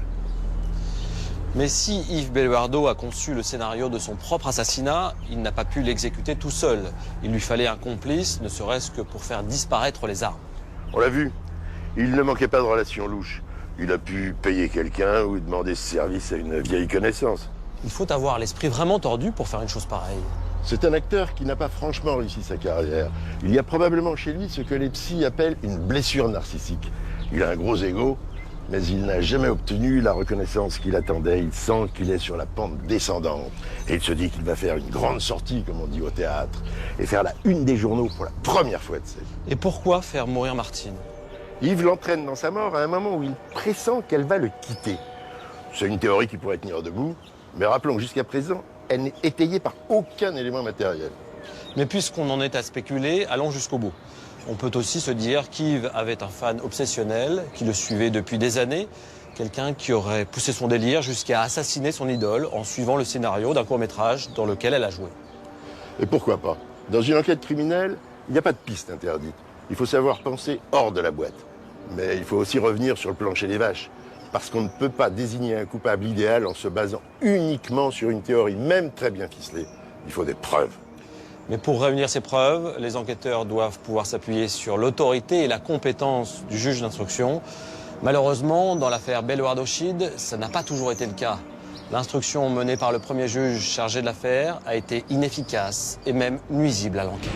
Mais si Yves Belluardo a conçu le scénario de son propre assassinat, il n'a pas pu l'exécuter tout seul. Il lui fallait un complice, ne serait-ce que pour faire disparaître les armes. On l'a vu, il ne manquait pas de relations louches. Il a pu payer quelqu'un ou demander ce service à une vieille connaissance. Il faut avoir l'esprit vraiment tordu pour faire une chose pareille. C'est un acteur qui n'a pas franchement réussi sa carrière. Il y a probablement chez lui ce que les psys appellent une blessure narcissique. Il a un gros ego, mais il n'a jamais obtenu la reconnaissance qu'il attendait. Il sent qu'il est sur la pente descendante. Et il se dit qu'il va faire une grande sortie, comme on dit au théâtre, et faire la une des journaux pour la première fois de sa vie. Et pourquoi faire mourir Martine? Yves l'entraîne dans sa mort à un moment où il pressent qu'elle va le quitter. C'est une théorie qui pourrait tenir debout, mais rappelons que jusqu'à présent, elle n'est étayée par aucun élément matériel. Mais puisqu'on en est à spéculer, allons jusqu'au bout. On peut aussi se dire qu'Yves avait un fan obsessionnel qui le suivait depuis des années, quelqu'un qui aurait poussé son délire jusqu'à assassiner son idole en suivant le scénario d'un court-métrage dans lequel elle a joué. Et pourquoi pas? Dans une enquête criminelle, il n'y a pas de piste interdite. Il faut savoir penser hors de la boîte. Mais il faut aussi revenir sur le plancher des vaches. Parce qu'on ne peut pas désigner un coupable idéal en se basant uniquement sur une théorie, même très bien ficelée. Il faut des preuves. Mais pour réunir ces preuves, les enquêteurs doivent pouvoir s'appuyer sur l'autorité et la compétence du juge d'instruction. Malheureusement, dans l'affaire Belluardo-Chide, ça n'a pas toujours été le cas. L'instruction menée par le premier juge chargé de l'affaire a été inefficace et même nuisible à l'enquête.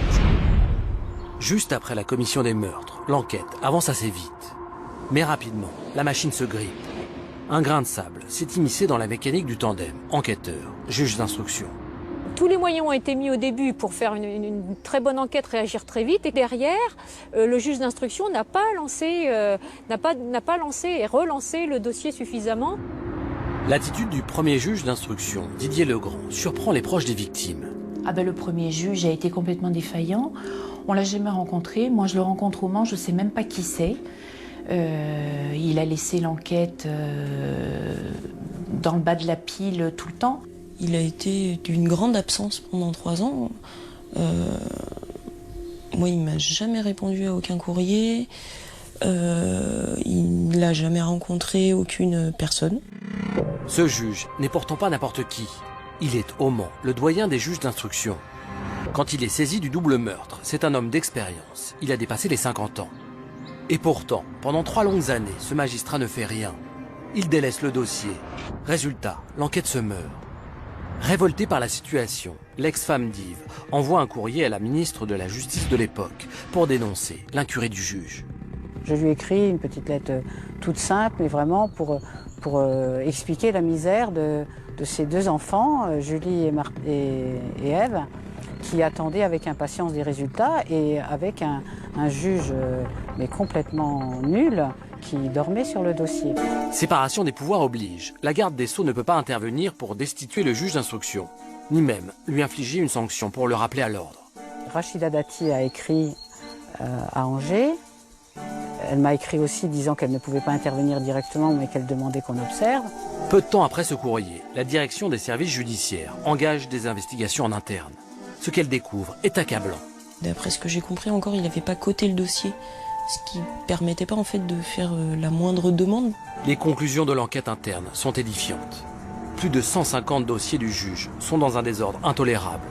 Juste après la commission des meurtres, l'enquête avance assez vite. Mais rapidement, la machine se grippe. Un grain de sable s'est immiscé dans la mécanique du tandem enquêteur, juge d'instruction. Tous les moyens ont été mis au début pour faire une très bonne enquête, réagir très vite. Et derrière, le juge d'instruction n'a pas lancé et relancé le dossier suffisamment. L'attitude du premier juge d'instruction, Didier Legrand, surprend les proches des victimes. Le premier juge a été complètement défaillant. On l'a jamais rencontré. Moi, je le rencontre au Mans, je sais même pas qui c'est. Il a laissé l'enquête dans le bas de la pile tout le temps. Il a été d'une grande absence pendant 3 ans. Moi, il m'a jamais répondu à aucun courrier. Il n'a jamais rencontré aucune personne. Ce juge n'est pourtant pas n'importe qui. Il est au Mans, le doyen des juges d'instruction. Quand il est saisi du double meurtre, c'est un homme d'expérience. Il a dépassé les 50 ans. Et pourtant, pendant 3 longues années, ce magistrat ne fait rien. Il délaisse le dossier. Résultat, l'enquête se meurt. Révolté par la situation, l'ex-femme d'Yves envoie un courrier à la ministre de la Justice de l'époque pour dénoncer l'incurie du juge. Je lui ai écrit une petite lettre toute simple, mais vraiment pour expliquer la misère de ces 2 enfants, Julie et Ève, qui attendaient avec impatience des résultats et avec un juge mais complètement nul qui dormait sur le dossier. Séparation des pouvoirs oblige. La garde des Sceaux ne peut pas intervenir pour destituer le juge d'instruction, ni même lui infliger une sanction pour le rappeler à l'ordre. Rachida Dati a écrit à Angers. Elle m'a écrit aussi disant qu'elle ne pouvait pas intervenir directement, mais qu'elle demandait qu'on observe. Peu de temps après ce courrier, la direction des services judiciaires engage des investigations en interne. Ce qu'elle découvre est accablant. D'après ce que j'ai compris encore, il n'avait pas coté le dossier, ce qui ne permettait pas en fait de faire la moindre demande. Les conclusions de l'enquête interne sont édifiantes. Plus de 150 dossiers du juge sont dans un désordre intolérable.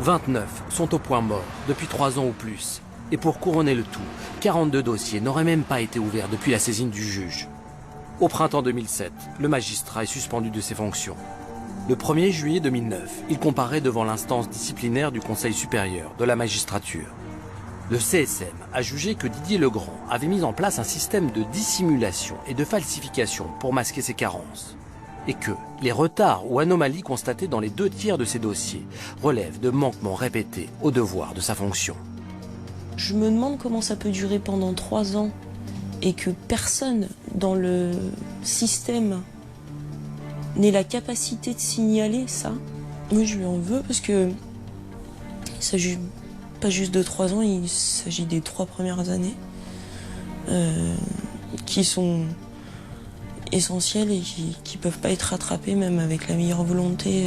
29 sont au point mort depuis 3 ans ou plus. Et pour couronner le tout, 42 dossiers n'auraient même pas été ouverts depuis la saisine du juge. Au printemps 2007, le magistrat est suspendu de ses fonctions. Le 1er juillet 2009, il comparaît devant l'instance disciplinaire du Conseil supérieur de la magistrature. Le CSM a jugé que Didier Legrand avait mis en place un système de dissimulation et de falsification pour masquer ses carences. Et que les retards ou anomalies constatés dans les 2 tiers de ses dossiers relèvent de manquements répétés au devoir de sa fonction. Je me demande comment ça peut durer pendant 3 ans et que personne dans le système n'ait la capacité de signaler ça. Moi, je lui en veux parce que il s'agit pas juste de 3 ans, il s'agit des 3 premières années qui sont essentielles et qui peuvent pas être rattrapées même avec la meilleure volonté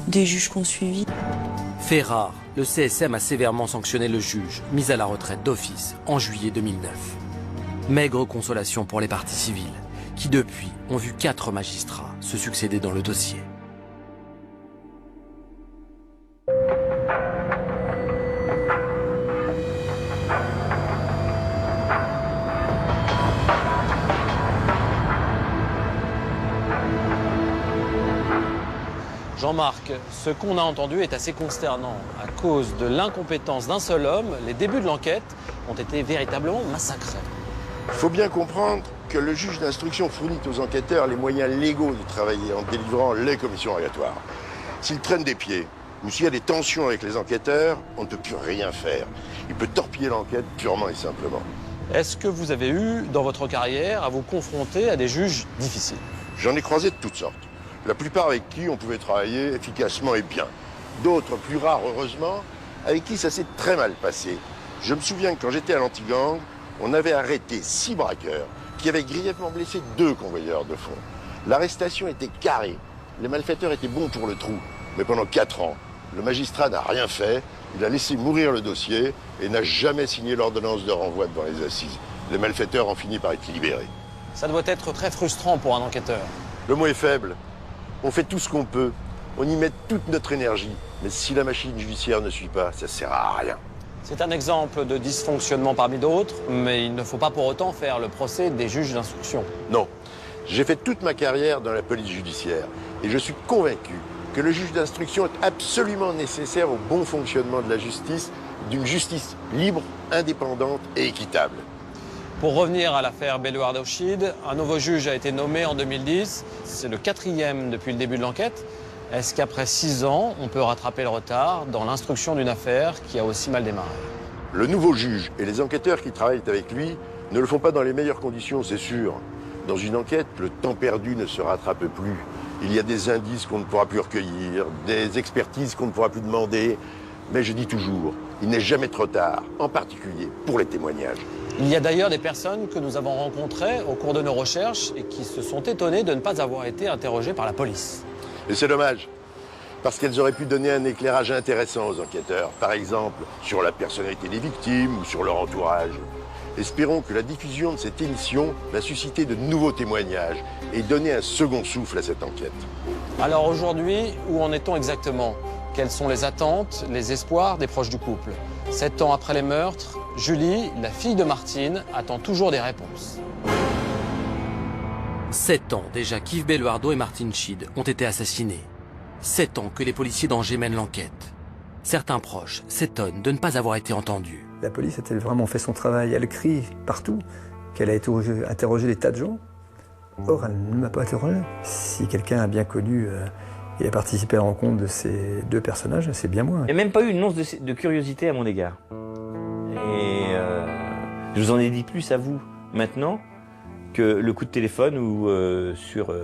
des juges qu'on suivi. Fait rare, le CSM a sévèrement sanctionné le juge, mis à la retraite d'office en juillet 2009. Maigre consolation pour les parties civiles, qui depuis ont vu 4 magistrats se succéder dans le dossier. Jean-Marc, ce qu'on a entendu est assez consternant. À cause de l'incompétence d'un seul homme, les débuts de l'enquête ont été véritablement massacrés. Il faut bien comprendre que le juge d'instruction fournit aux enquêteurs les moyens légaux de travailler en délivrant les commissions rogatoires. S'il traîne des pieds ou s'il y a des tensions avec les enquêteurs, on ne peut plus rien faire. Il peut torpiller l'enquête purement et simplement. Est-ce que vous avez eu, dans votre carrière, à vous confronter à des juges difficiles? J'en ai croisé de toutes sortes. La plupart avec qui on pouvait travailler efficacement et bien. D'autres, plus rares heureusement, avec qui ça s'est très mal passé. Je me souviens que quand j'étais à l'Antigang, on avait arrêté 6 braqueurs qui avaient grièvement blessé 2 convoyeurs de fonds. L'arrestation était carrée. Les malfaiteurs étaient bons pour le trou. Mais pendant 4 ans, le magistrat n'a rien fait Il a laissé mourir le dossier et n'a jamais signé l'ordonnance de renvoi devant les assises. Les malfaiteurs ont fini par être libérés. Ça doit être très frustrant pour un enquêteur. Le mot est faible. On fait tout ce qu'on peut. On y met toute notre énergie. Mais si la machine judiciaire ne suit pas, ça sert à rien. C'est un exemple de dysfonctionnement parmi d'autres, mais il ne faut pas pour autant faire le procès des juges d'instruction. Non. J'ai fait toute ma carrière dans la police judiciaire et je suis convaincu que le juge d'instruction est absolument nécessaire au bon fonctionnement de la justice, d'une justice libre, indépendante et équitable. Pour revenir à l'affaire Belouardo Chide, un nouveau juge a été nommé en 2010. C'est le 4e depuis le début de l'enquête. Est-ce qu'après 6 ans, on peut rattraper le retard dans l'instruction d'une affaire qui a aussi mal démarré? Le nouveau juge et les enquêteurs qui travaillent avec lui ne le font pas dans les meilleures conditions, c'est sûr. Dans une enquête, le temps perdu ne se rattrape plus. Il y a des indices qu'on ne pourra plus recueillir, des expertises qu'on ne pourra plus demander. Mais je dis toujours, il n'est jamais trop tard, en particulier pour les témoignages. Il y a d'ailleurs des personnes que nous avons rencontrées au cours de nos recherches et qui se sont étonnées de ne pas avoir été interrogées par la police. Et c'est dommage, parce qu'elles auraient pu donner un éclairage intéressant aux enquêteurs, par exemple sur la personnalité des victimes ou sur leur entourage. Espérons que la diffusion de cette émission va susciter de nouveaux témoignages et donner un second souffle à cette enquête. Alors aujourd'hui, où en est-on exactement? Quelles sont les attentes, les espoirs des proches du couple? 7 ans après les meurtres, Julie, la fille de Martine, attend toujours des réponses. 7 ans déjà qu'Yves Belouardo et Martine Chide ont été assassinés. 7 ans que les policiers d'Angers mènent l'enquête. Certains proches s'étonnent de ne pas avoir été entendus. La police a-t-elle vraiment fait son travail? Elle crie partout qu'elle a interrogé des tas de gens. Or, elle ne m'a pas interrogé. Si quelqu'un a bien connu et a participé à la rencontre de ces 2 personnages, c'est bien moi. Il n'y a même pas eu une once de curiosité à mon égard. Et je vous en ai dit plus à vous maintenant que le coup de téléphone ou sur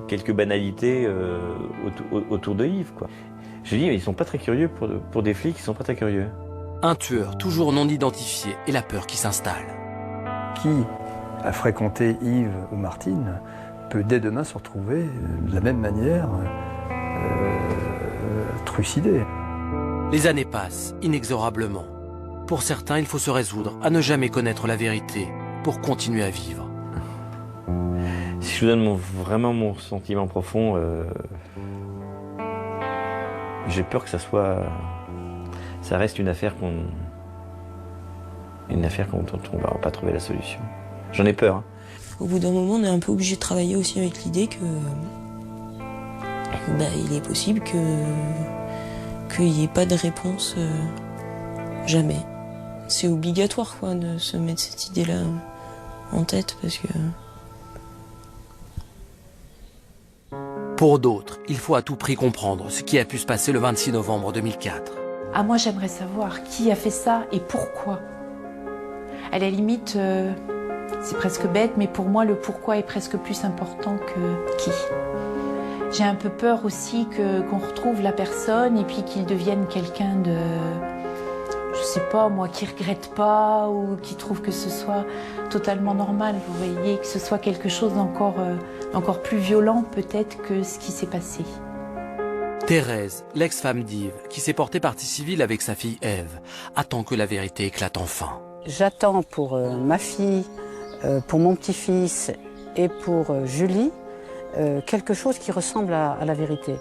quelques banalités autour de Yves, quoi. Je dis, mais ils sont pas très curieux pour des flics, ils sont pas très curieux. Un tueur toujours non identifié et la peur qui s'installe. Qui a fréquenté Yves ou Martine peut dès demain se retrouver de la même manière trucidé. Les années passent inexorablement. Pour certains, il faut se résoudre à ne jamais connaître la vérité pour continuer à vivre. Si je vous donne vraiment mon sentiment profond, j'ai peur que ça reste une affaire dont on va pas trouver la solution. J'en ai peur. Hein. Au bout d'un moment, on est un peu obligé de travailler aussi avec l'idée que il est possible qu'il n'y ait pas de réponse jamais. C'est obligatoire quoi, de se mettre cette idée-là en tête parce que... Pour d'autres, il faut à tout prix comprendre ce qui a pu se passer le 26 novembre 2004. Ah, moi j'aimerais savoir qui a fait ça et pourquoi. À la limite, c'est presque bête, mais pour moi le pourquoi est presque plus important que qui. J'ai un peu peur aussi qu'on retrouve la personne et puis qu'il devienne quelqu'un de... Je sais pas, moi, qui regrette pas ou qui trouve que ce soit totalement normal, vous voyez, que ce soit quelque chose d'encore plus violent peut-être que ce qui s'est passé. Thérèse, l'ex-femme d'Yves, qui s'est portée partie civile avec sa fille Ève, attend que la vérité éclate enfin. J'attends pour ma fille, pour mon petit-fils et pour Julie, quelque chose qui ressemble à la vérité.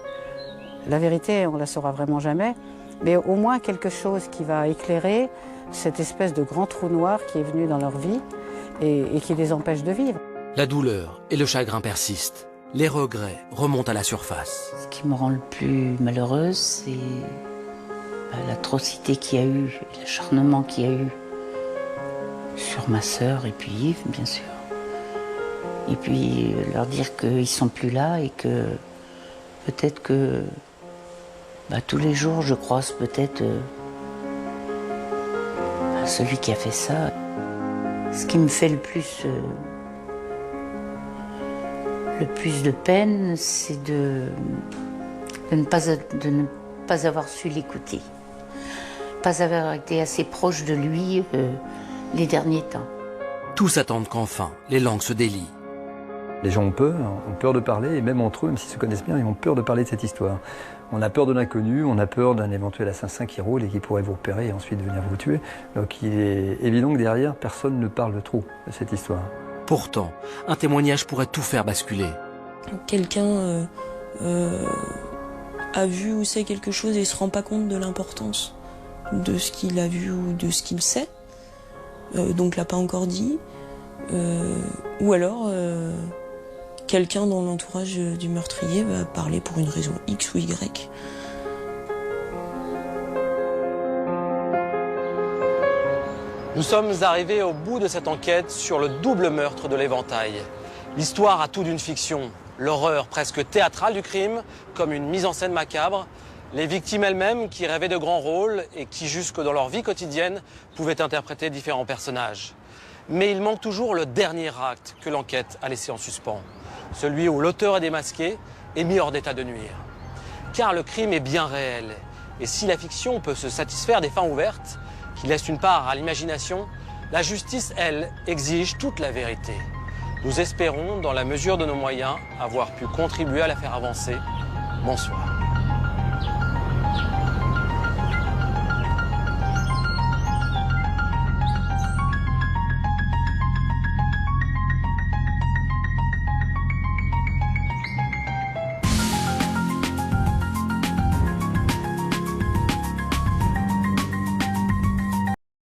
La vérité, on la saura vraiment jamais. Mais au moins quelque chose qui va éclairer cette espèce de grand trou noir qui est venu dans leur vie et qui les empêche de vivre. La douleur et le chagrin persistent. Les regrets remontent à la surface. Ce qui me rend le plus malheureuse, c'est l'atrocité qu'il y a eu, l'acharnement qu'il y a eu sur ma sœur et puis Yves, bien sûr. Et puis leur dire qu'ils ne sont plus là et que peut-être que tous les jours, je croise peut-être celui qui a fait ça. Ce qui me fait le plus de peine, c'est de ne pas avoir su l'écouter. Pas avoir été assez proche de lui les derniers temps. Tous attendent qu'enfin, les langues se délient. Les gens ont peur de parler, et même entre eux, même s'ils se connaissent bien, ils ont peur de parler de cette histoire. On a peur de l'inconnu, on a peur d'un éventuel assassin qui rôde et qui pourrait vous repérer et ensuite venir vous tuer. Donc il est évident que derrière, personne ne parle trop de cette histoire. Pourtant, un témoignage pourrait tout faire basculer. Quelqu'un a vu ou sait quelque chose et ne se rend pas compte de l'importance de ce qu'il a vu ou de ce qu'il sait, donc l'a pas encore dit, ou alors quelqu'un dans l'entourage du meurtrier va parler pour une raison X ou Y. Nous sommes arrivés au bout de cette enquête sur le double meurtre de l'Éventail. L'histoire a tout d'une fiction. L'horreur presque théâtrale du crime, comme une mise en scène macabre. Les victimes elles-mêmes qui rêvaient de grands rôles et qui, jusque dans leur vie quotidienne, pouvaient interpréter différents personnages. Mais il manque toujours le dernier acte que l'enquête a laissé en suspens. Celui où l'auteur est démasqué et mis hors d'état de nuire. Car le crime est bien réel. Et si la fiction peut se satisfaire des fins ouvertes, qui laissent une part à l'imagination, la justice, elle, exige toute la vérité. Nous espérons, dans la mesure de nos moyens, avoir pu contribuer à la faire avancer. Bonsoir.